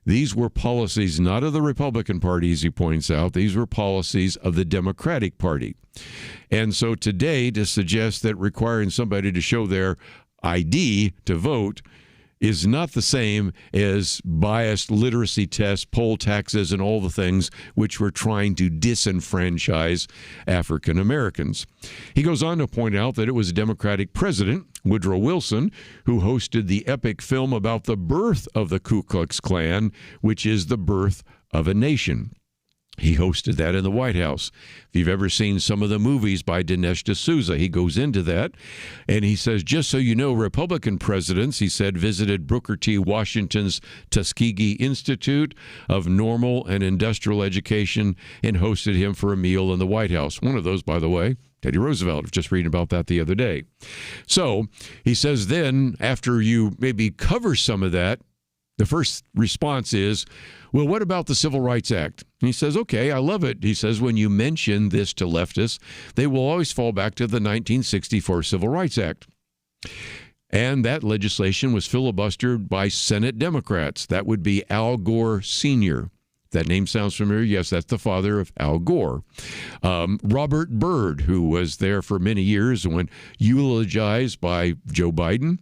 These were policies not of the Republican Party, as he points out. These were policies of the Democratic Party. And so today, to suggest that requiring somebody to show their ID to vote is not the same as biased literacy tests, poll taxes, and all the things which were trying to disenfranchise African Americans. He goes on to point out that it was a Democratic president, Woodrow Wilson, who hosted the epic film about the birth of the Ku Klux Klan, which is the birth of a nation. He hosted that in the White House. If you've ever seen some of the movies by Dinesh D'Souza, he goes into that. And he says, just so you know, Republican presidents, he said, visited Booker T. Washington's Tuskegee Institute of Normal and Industrial Education and hosted him for a meal in the White House. One of those, by the way, Teddy Roosevelt. I was just reading about that the other day. So he says then, after you maybe cover some of that, the first response is, well, what about the Civil Rights Act? And he says, okay, I love it. He says, when you mention this to leftists, they will always fall back to the 1964 Civil Rights Act. And that legislation was filibustered by Senate Democrats. That would be Al Gore Sr. That name sounds familiar? Yes, that's the father of Al Gore. Robert Byrd, who was there for many years and when eulogized by Joe Biden.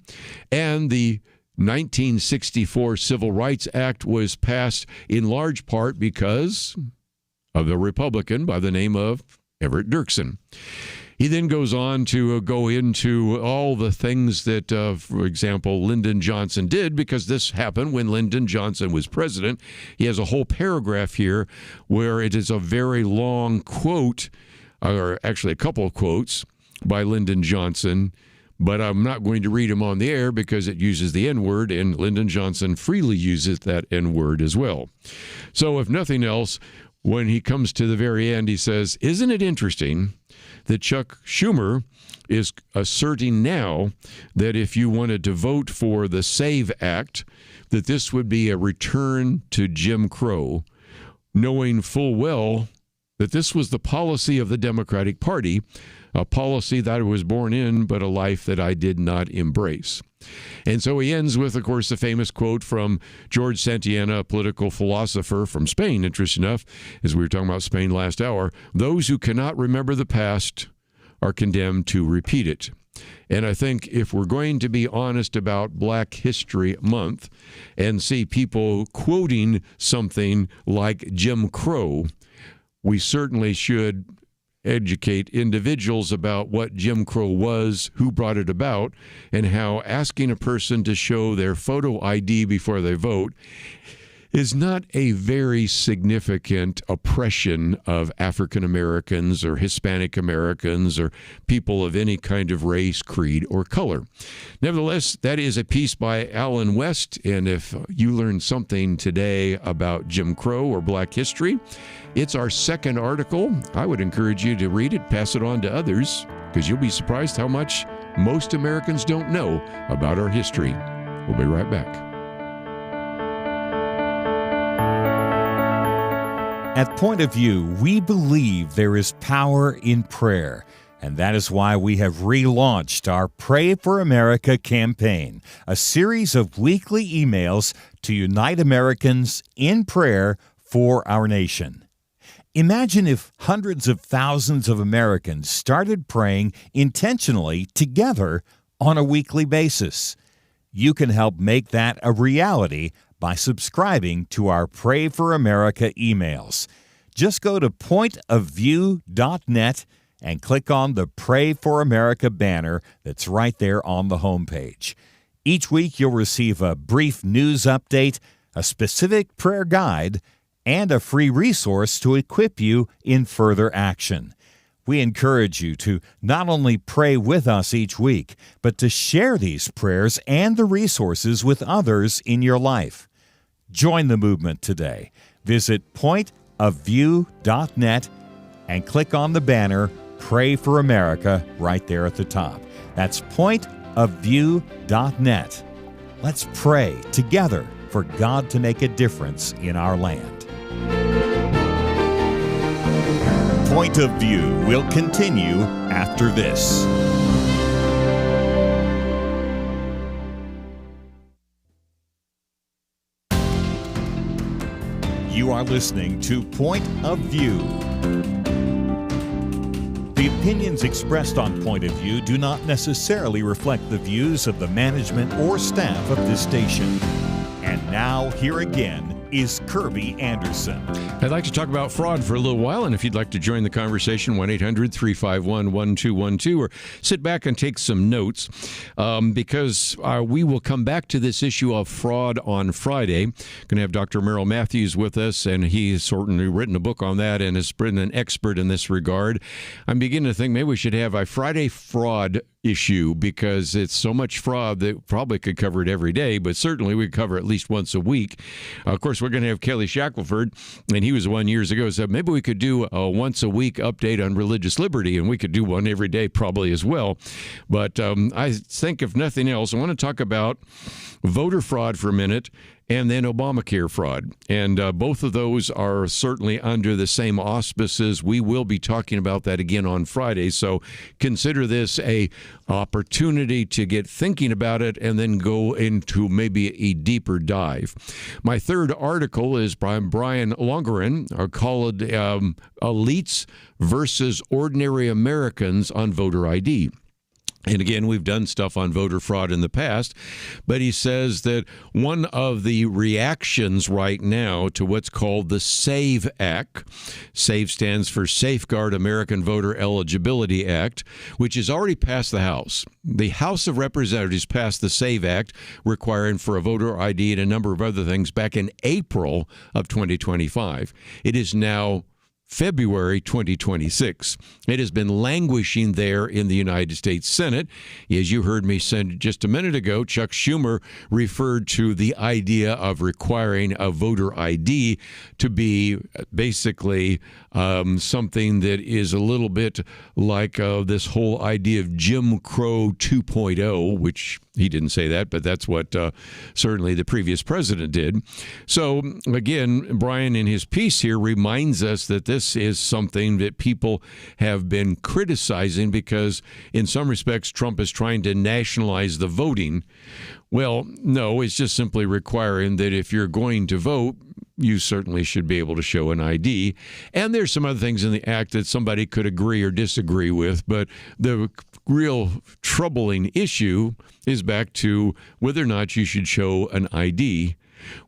And the 1964 Civil Rights Act was passed in large part because of a Republican by the name of Everett Dirksen. He then goes on to go into all the things that, for example, Lyndon Johnson did, because this happened when Lyndon Johnson was president. He has a whole paragraph here where it is a very long quote, or actually a couple of quotes by Lyndon Johnson, but I'm not going to read them on the air because it uses the N-word, and Lyndon Johnson freely uses that N-word as well. So if nothing else, when he comes to the very end, he says, isn't it interesting that Chuck Schumer is asserting now that if you wanted to vote for the SAVE Act, that this would be a return to Jim Crow, knowing full well that this was the policy of the Democratic Party, a policy that I was born in, but a life that I did not embrace. And so he ends with, of course, the famous quote from George Santayana, a political philosopher from Spain, interesting enough, as we were talking about Spain last hour, those who cannot remember the past are condemned to repeat it. And I think if we're going to be honest about Black History Month and see people quoting something like Jim Crow, we certainly should educate individuals about what Jim Crow was, who brought it about, and how asking a person to show their photo ID before they vote is not a very significant oppression of African Americans or Hispanic Americans or people of any kind of race, creed, or color. Nevertheless, that is a piece by Alan West, and if you learned something today about Jim Crow or Black history, it's our second article. I would encourage you to read it, pass it on to others, because you'll be surprised how much most Americans don't know about our history. We'll be right back. At Point of View, we believe there is power in prayer, and that is why we have relaunched our Pray for America campaign, a series of weekly emails to unite Americans in prayer for our nation. Imagine if hundreds of thousands of Americans started praying intentionally together on a weekly basis. You can help make that a reality by subscribing to our Pray for America emails. Just go to pointofview.net and click on the Pray for America banner that's right there on the homepage. Each week you'll receive a brief news update, a specific prayer guide, and a free resource to equip you in further action. We encourage you to not only pray with us each week, but to share these prayers and the resources with others in your life. Join the movement today. Visit pointofview.net and click on the banner Pray for America right there at the top. That's pointofview.net. Let's pray together for God to make a difference in our land. Point of View will continue after this. You are listening to Point of View. The opinions expressed on Point of View do not necessarily reflect the views of the management or staff of this station. And now, here again, is Kerby Anderson. I'd like to talk about fraud for a little while, and if you'd like to join the conversation, 1-800-351-1212, or sit back and take some notes, because we will come back to this issue of fraud on Friday. Going to have Dr. Merrill Matthews with us, and he's certainly written a book on that and has been an expert in this regard. I'm beginning to think maybe we should have a Friday fraud issue, because it's so much fraud that probably could cover it every day, but certainly we could cover at least once a week. Of course, we're going to have Kelly Shackelford, and he was one years ago, so maybe we could do a once a week update on religious liberty, and we could do one every day probably as well. But I think, if nothing else, I want to talk about voter fraud for a minute, and then Obamacare fraud. And both of those are certainly under the same auspices. We will be talking about that again on Friday. So consider this a opportunity to get thinking about it and then go into maybe a deeper dive. My third article is by Brian Longerin, called Elites versus Ordinary Americans on Voter ID. And again, we've done stuff on voter fraud in the past, but he says that one of the reactions right now to what's called the SAVE Act, SAVE stands for Safeguard American Voter Eligibility Act, which has already passed the House. The House of Representatives passed the SAVE Act, requiring for a voter ID and a number of other things back in April of 2025. It is now February 2026. It has been languishing there in the United States Senate. As you heard me say just a minute ago, Chuck Schumer referred to the idea of requiring a voter ID to be basically something that is a little bit like this whole idea of Jim Crow 2.0, which he didn't say that, but that's what certainly the previous president did. So again, Brian in his piece here reminds us that this is something that people have been criticizing, because in some respects Trump is trying to nationalize the voting. Well, no, it's just simply requiring that if you're going to vote, you certainly should be able to show an ID. And there's some other things in the act that somebody could agree or disagree with, but the real troubling issue is back to whether or not you should show an ID,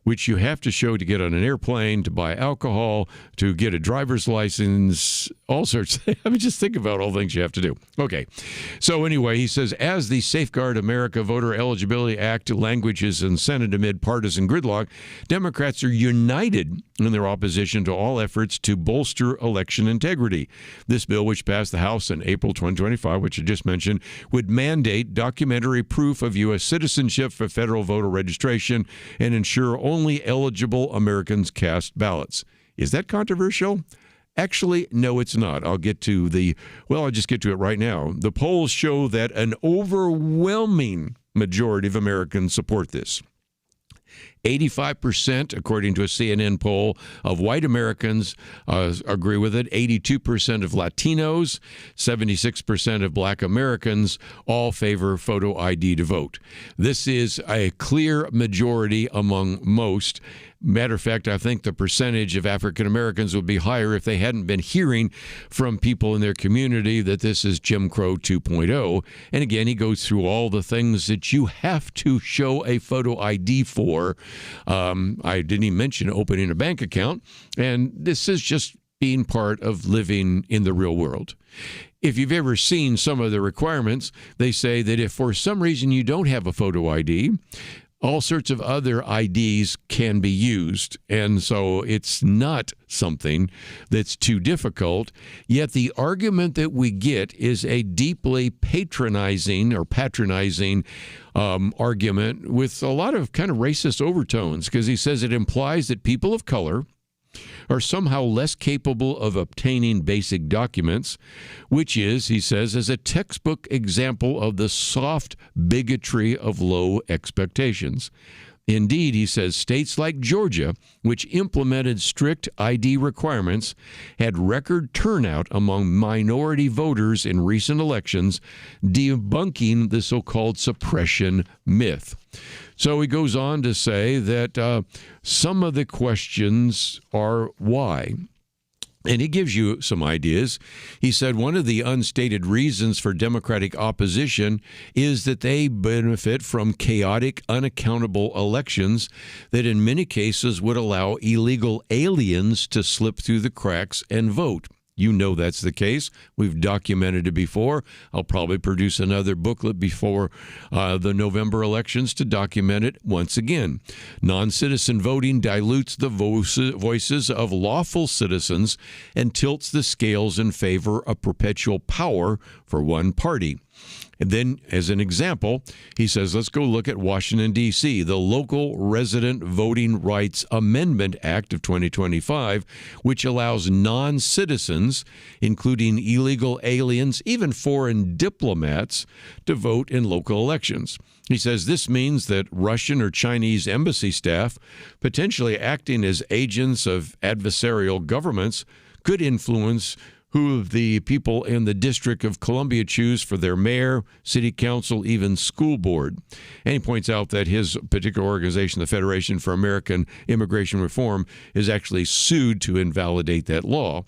which you have to show to get on an airplane, to buy alcohol, to get a driver's license, all sorts of things. I mean, just think about all the things you have to do. Okay. So anyway, he says, as the Safeguard America Voter Eligibility Act languages in Senate amid partisan gridlock, Democrats are united in their opposition to all efforts to bolster election integrity. This bill, which passed the House in April 2025, which I just mentioned, would mandate documentary proof of U.S. citizenship for federal voter registration and ensure only eligible Americans cast ballots. Is that controversial? Actually, no, it's not. I'll just get to it right now. The polls show that an overwhelming majority of Americans support this. 85%, according to a CNN poll, of white Americans agree with it. 82% of Latinos, 76% of black Americans all favor photo ID to vote. This is a clear majority among most. Matter of fact, I think the percentage of African Americans would be higher if they hadn't been hearing from people in their community that this is Jim Crow 2.0. And again, he goes through all the things that you have to show a photo ID for. I didn't even mention opening a bank account. And this is just being part of living in the real world. If you've ever seen some of the requirements, they say that if for some reason you don't have a photo ID, all sorts of other IDs can be used. And so it's not something that's too difficult. Yet the argument that we get is a deeply patronizing argument with a lot of kind of racist overtones, because he says it implies that people of color are somehow less capable of obtaining basic documents, which is, he says, is a textbook example of the soft bigotry of low expectations. Indeed, he says, states like Georgia, which implemented strict ID requirements, had record turnout among minority voters in recent elections, debunking the so-called suppression myth. So he goes on to say that some of the questions are why. And he gives you some ideas. He said one of the unstated reasons for Democratic opposition is that they benefit from chaotic, unaccountable elections that in many cases would allow illegal aliens to slip through the cracks and vote. You know that's the case. We've documented it before. I'll probably produce another booklet before the November elections to document it once again. Non-citizen voting dilutes the voices of lawful citizens and tilts the scales in favor of perpetual power for one party. And then, as an example, he says, let's go look at Washington, D.C., the Local Resident Voting Rights Amendment Act of 2025, which allows non-citizens, including illegal aliens, even foreign diplomats, to vote in local elections. He says this means that Russian or Chinese embassy staff, potentially acting as agents of adversarial governments, could influence who the people in the District of Columbia choose for their mayor, city council, even school board. And he points out that his particular organization, the Federation for American Immigration Reform, is actually sued to invalidate that law.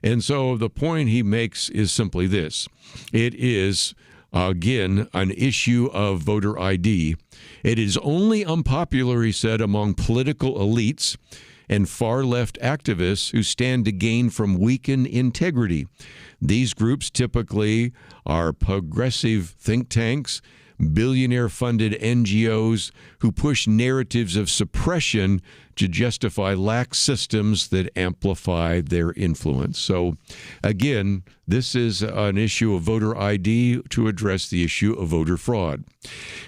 And so the point he makes is simply this. It is, again, an issue of voter ID. It is only unpopular, he said, among political elites and far-left activists who stand to gain from weakened integrity. These groups typically are progressive think tanks, billionaire-funded NGOs who push narratives of suppression to justify lax systems that amplify their influence. So, again, this is an issue of voter ID to address the issue of voter fraud.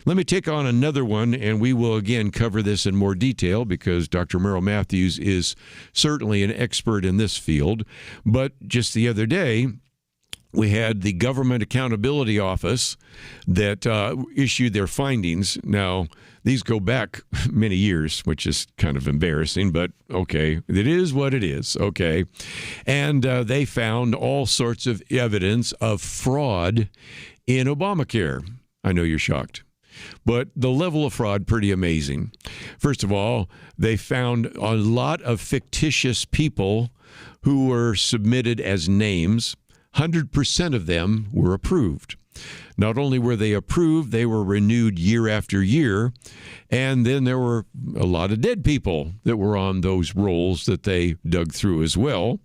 Let me take on another one, and we will again cover this in more detail because Dr. Merrill Matthews is certainly an expert in this field. But just the other day, we had the Government Accountability Office that issued their findings. Now, these go back many years, which is kind of embarrassing, but okay, it is what it is, okay? And they found all sorts of evidence of fraud in Obamacare. I know you're shocked. But the level of fraud, pretty amazing. First of all, they found a lot of fictitious people who were submitted as names. 100% of them were approved. Not only were they approved, they were renewed year after year. And then there were a lot of dead people that were on those rolls that they dug through as well.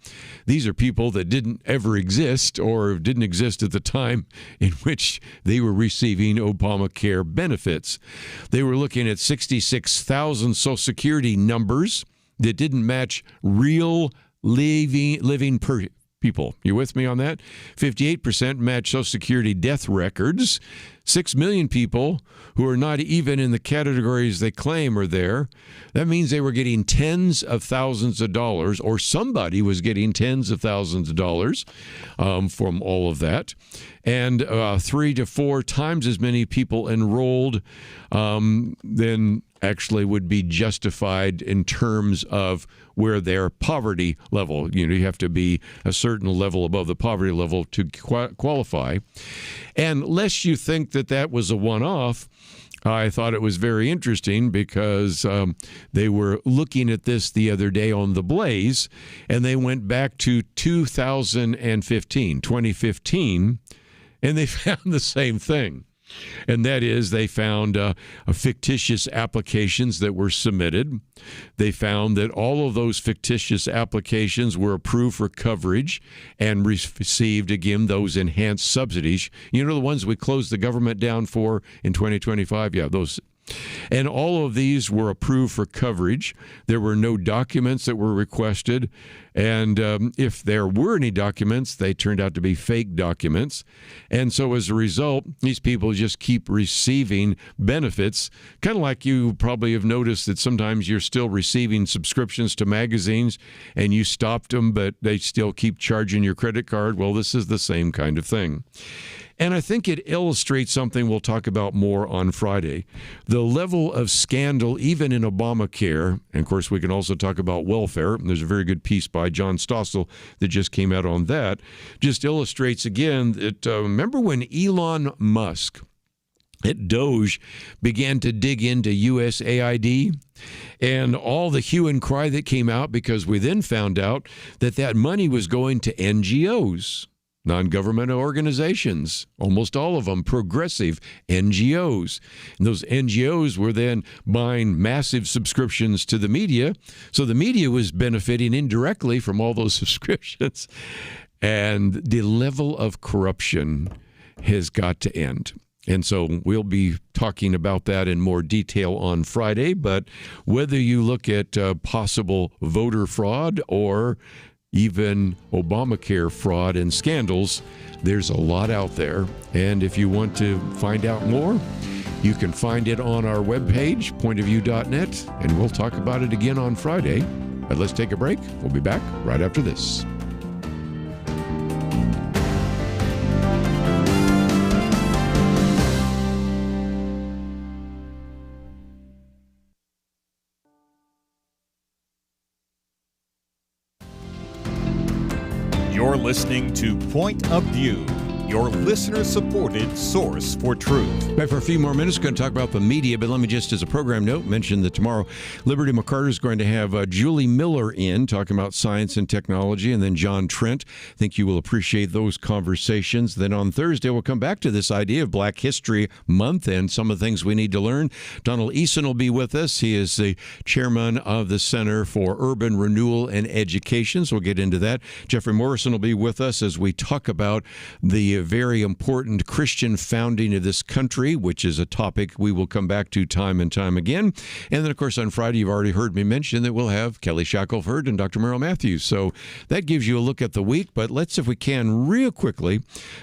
These are people that didn't ever exist or didn't exist at the time in which they were receiving Obamacare benefits. They were looking at 66,000 Social Security numbers that didn't match real living people. You with me on that? 58% match Social Security death records. 6 million people who are not even in the categories they claim are there. That means they were getting tens of thousands of dollars, or somebody was getting tens of thousands of dollars from all of that. And 3 to 4 times as many people enrolled than actually would be justified in terms of where their poverty level, you have to be a certain level above the poverty level to qualify. And lest you think that that was a one-off, I thought it was very interesting because they were looking at this the other day on The Blaze, and they went back to 2015, and they found the same thing. And that is they found fictitious applications that were submitted. They found that all of those fictitious applications were approved for coverage and received, again, those enhanced subsidies. You know, the ones we closed the government down for in 2025? Yeah, those. And all of these were approved for coverage. There were no documents that were requested. And if there were any documents, they turned out to be fake documents. And so as a result, these people just keep receiving benefits. Kind of like you probably have noticed that sometimes you're still receiving subscriptions to magazines and you stopped them, but they still keep charging your credit card. Well, this is the same kind of thing. And I think it illustrates something we'll talk about more on Friday. The level of scandal, even in Obamacare, and of course we can also talk about welfare. There's a very good piece by John Stossel that just came out on that. Just illustrates again that, remember when Elon Musk DOJ began to dig into USAID and all the hue and cry that came out, because we then found out that that money was going to NGOs, non-governmental organizations, almost all of them progressive NGOs. And those NGOs were then buying massive subscriptions to the media. So the media was benefiting indirectly from all those subscriptions. And the level of corruption has got to end. And so we'll be talking about that in more detail on Friday. But whether you look at possible voter fraud or even Obamacare fraud and scandals, there's a lot out there. And if you want to find out more, you can find it on our webpage, pointofview.net, and we'll talk about it again on Friday. But let's take a break. We'll be back right after this. You're listening to Point of View, your listener-supported source for truth. Back for a few more minutes, going to talk about the media, but let me just, as a program note, mention that tomorrow Liberty McCarter is going to have Julie Miller in, talking about science and technology, and then John Trent. I think you will appreciate those conversations. Then on Thursday, we'll come back to this idea of Black History Month and some of the things we need to learn. Donald Eason will be with us. He is the chairman of the Center for Urban Renewal and Education, so we'll get into that. Jeffrey Morrison will be with us as we talk about the very important Christian founding of this country, which is a topic we will come back to time and time again. And then, of course, on Friday, you've already heard me mention that we'll have Kelly Shackelford and Dr. Merrill Matthews. So that gives you a look at the week. But let's, if we can, real quickly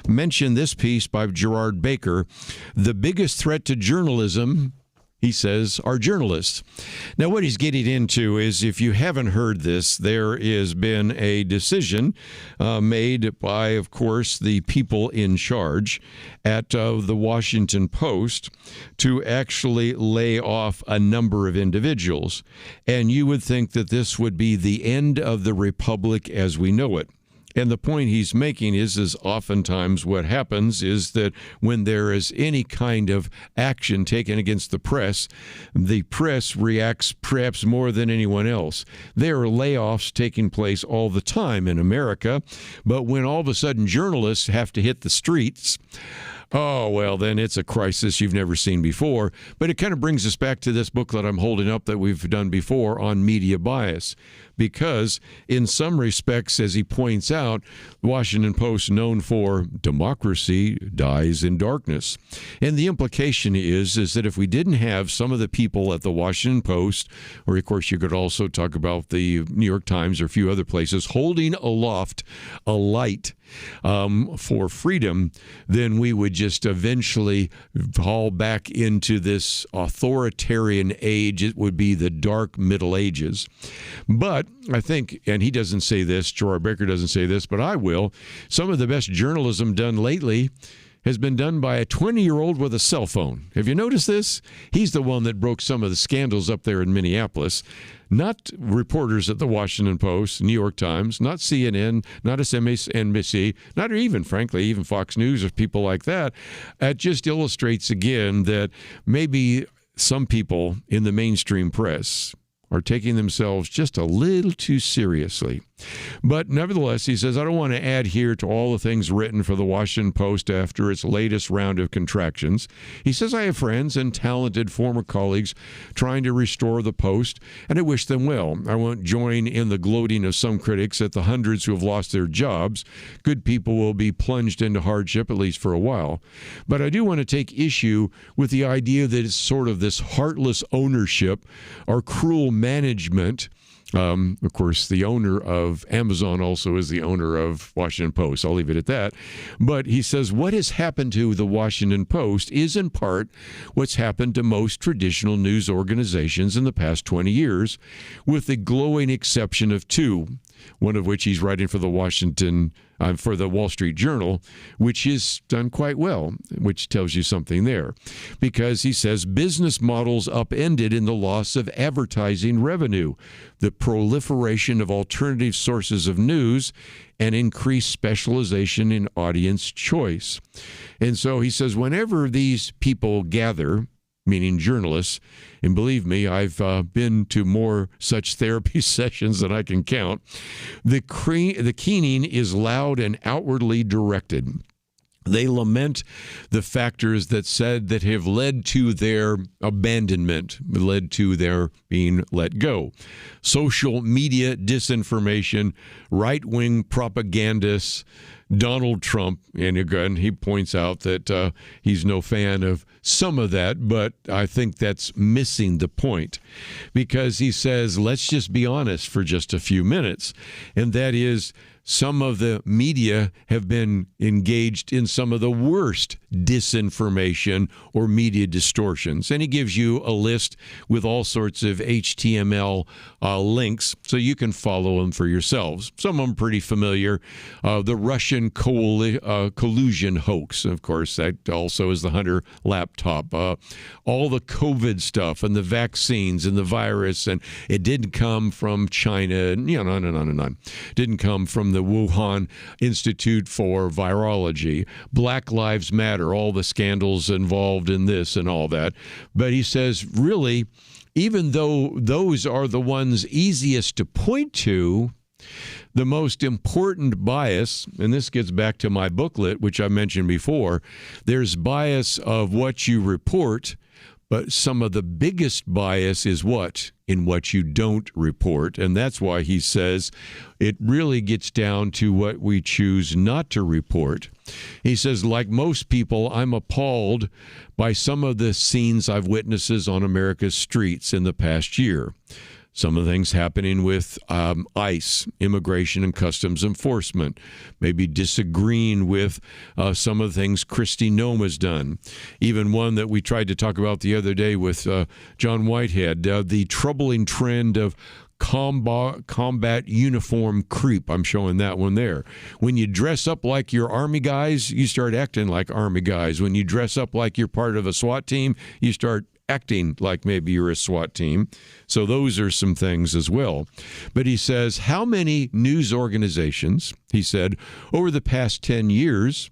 mention this piece by Gerard Baker. The biggest threat to journalism, he says, are journalists. Now, what he's getting into is, if you haven't heard this, there has been a decision made by, of course, the people in charge at the Washington Post to actually lay off a number of individuals. And you would think that this would be the end of the republic as we know it. And the point he's making is oftentimes what happens is that when there is any kind of action taken against the press reacts perhaps more than anyone else. There are layoffs taking place all the time in America, but when all of a sudden journalists have to hit the streets, oh, well, then it's a crisis you've never seen before. But it kind of brings us back to this booklet I'm holding up that we've done before on media bias. Because in some respects, as he points out, the Washington Post, known for democracy, dies in darkness. And the implication is that if we didn't have some of the people at the Washington Post, or of course you could also talk about the New York Times or a few other places, holding aloft a light for freedom, then we would just eventually fall back into this authoritarian age. It would be the dark Middle Ages. But I think, and he doesn't say this, Gerard Baker doesn't say this, but I will, some of the best journalism done lately has been done by a 20-year-old with a cell phone. Have you noticed this? He's the one that broke some of the scandals up there in Minneapolis. Not reporters at the Washington Post, New York Times, not CNN, not MSNBC, not even, frankly, even Fox News or people like that. It just illustrates again that maybe some people in the mainstream press are taking themselves just a little too seriously. But nevertheless, he says, I don't want to add here to all the things written for the Washington Post after its latest round of contractions. He says, I have friends and talented former colleagues trying to restore the Post, and I wish them well. I won't join in the gloating of some critics at the hundreds who have lost their jobs. Good people will be plunged into hardship, at least for a while. But I do want to take issue with the idea that it's sort of this heartless ownership or cruel management. Of course, the owner of Amazon also is the owner of Washington Post. I'll leave it at that. But he says what has happened to the Washington Post is in part what's happened to most traditional news organizations in the past 20 years, with the glowing exception of two. one of which he's writing for the for the Wall Street Journal, which is done quite well, which tells you something there. Because he says business models upended in the loss of advertising revenue, the proliferation of alternative sources of news, and increased specialization in audience choice. And so he says whenever these people gather, meaning journalists, and believe me, I've been to more such therapy sessions than I can count, the keening is loud and outwardly directed. They lament the factors that have led to their abandonment, led to their being let go. Social media disinformation, right-wing propagandists, Donald Trump, and again, he points out that he's no fan of some of that, but I think that's missing the point, because he says, let's just be honest for just a few minutes, and that is some of the media have been engaged in some of the worst disinformation or media distortions. And he gives you a list with all sorts of HTML links so you can follow them for yourselves. Some of them pretty familiar. The Russian collusion hoax, of course, that also is the Hunter laptop. All the COVID stuff and the vaccines and the virus, and it didn't come from China, and on and on and on. Didn't come from the Wuhan Institute for Virology. Black Lives Matter, all the scandals involved in this and all that. But he says, really, even though those are the ones easiest to point to, the most important bias, and this gets back to my booklet, which I mentioned before, there's bias of what you report, but some of the biggest bias is in what you don't report. And that's why he says it really gets down to what we choose not to report. He says, like most people, I'm appalled by some of the scenes I've witnessed on America's streets in the past year. Some of the things happening with ICE, Immigration and Customs Enforcement, maybe disagreeing with some of the things Kristi Noem has done. Even one that we tried to talk about the other day with John Whitehead, the troubling trend of combat uniform creep. I'm showing that one there. When you dress up like your Army guys, you start acting like Army guys. When you dress up like you're part of a SWAT team, you start acting like maybe you're a SWAT team. So those are some things as well. But he says, how many news organizations, he said, over the past 10 years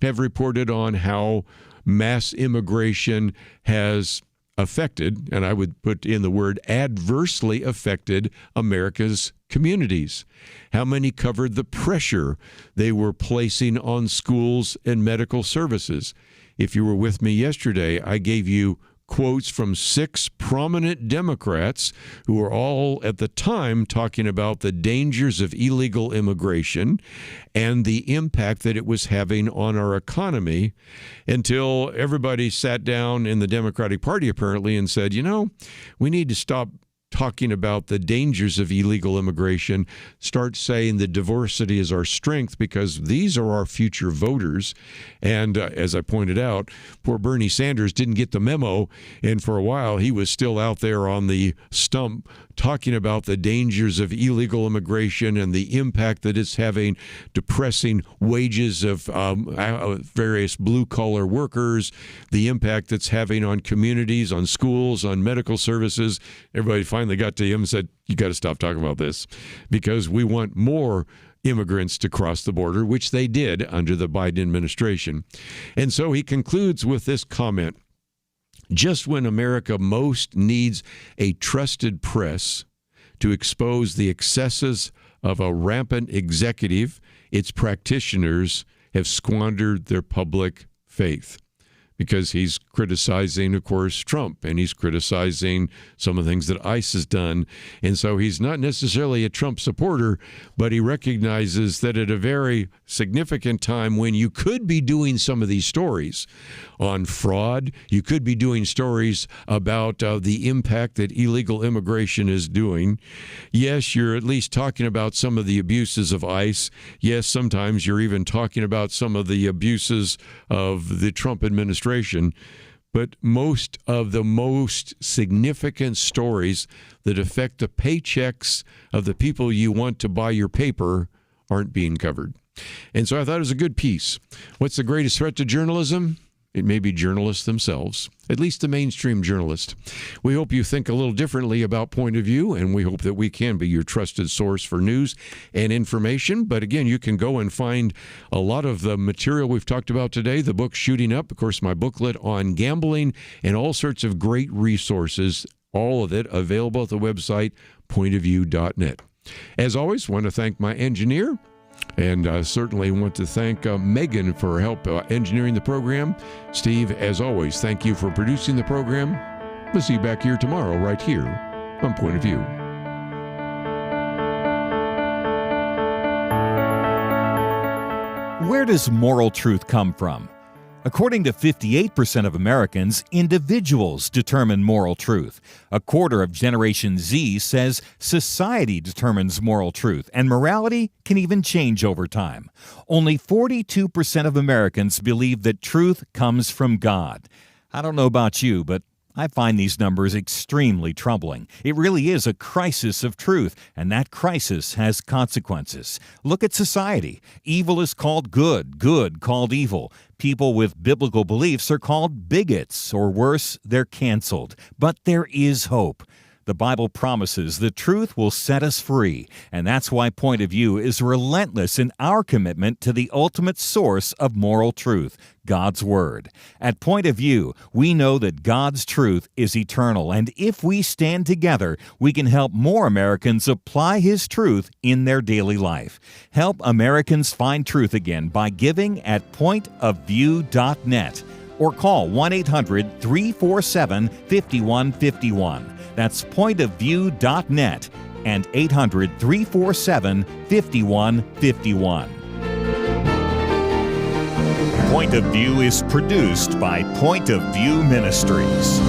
have reported on how mass immigration has affected, and I would put in the word adversely affected, America's communities? How many covered the pressure they were placing on schools and medical services? If you were with me yesterday, I gave you quotes from 6 prominent Democrats who were all at the time talking about the dangers of illegal immigration and the impact that it was having on our economy, until everybody sat down in the Democratic Party apparently and said, we need to stop talking about the dangers of illegal immigration, start saying the diversity is our strength, because these are our future voters. And as I pointed out, poor Bernie Sanders didn't get the memo, and for a while he was still out there on the stump talking about the dangers of illegal immigration and the impact that it's having, depressing wages of various blue-collar workers, the impact it's having on communities, on schools, on medical services. Everybody finally got to him and said, you got to stop talking about this, because we want more immigrants to cross the border, which they did under the Biden administration. And so he concludes with this comment: just when America most needs a trusted press to expose the excesses of a rampant executive, its practitioners have squandered their public faith. Because he's criticizing, of course, Trump, and he's criticizing some of the things that ICE has done. And so he's not necessarily a Trump supporter, but he recognizes that at a very significant time when you could be doing some of these stories on fraud, you could be doing stories about the impact that illegal immigration is doing. Yes, you're at least talking about some of the abuses of ICE. Yes, sometimes you're even talking about some of the abuses of the Trump administration. but most of the most significant stories that affect the paychecks of the people you want to buy your paper aren't being covered. And so I thought it was a good piece. What's the greatest threat to journalism? It may be journalists themselves, at least the mainstream journalist. We hope you think a little differently about Point of View, and we hope that we can be your trusted source for news and information. But again, you can go and find a lot of the material we've talked about today, the book Shooting Up, of course, my booklet on gambling, and all sorts of great resources, all of it available at the website pointofview.net. As always, I want to thank my engineer, and certainly want to thank Megan for her help engineering the program. Steve, as always, thank you for producing the program. We'll see you back here tomorrow, right here on Point of View. Where does moral truth come from? According to 58% of Americans, individuals determine moral truth. A quarter of Generation Z says society determines moral truth, and morality can even change over time. Only 42% of Americans believe that truth comes from God. I don't know about you, but I find these numbers extremely troubling. It really is a crisis of truth, and that crisis has consequences. Look at society. Evil is called good, good called evil. People with biblical beliefs are called bigots, or worse, they're canceled. But there is hope. The Bible promises the truth will set us free, and that's why Point of View is relentless in our commitment to the ultimate source of moral truth, God's Word. At Point of View, we know that God's truth is eternal, and if we stand together, we can help more Americans apply His truth in their daily life. Help Americans find truth again by giving at pointofview.net or call 1-800-347-5151. That's pointofview.net and 800-347-5151. Point of View is produced by Point of View Ministries.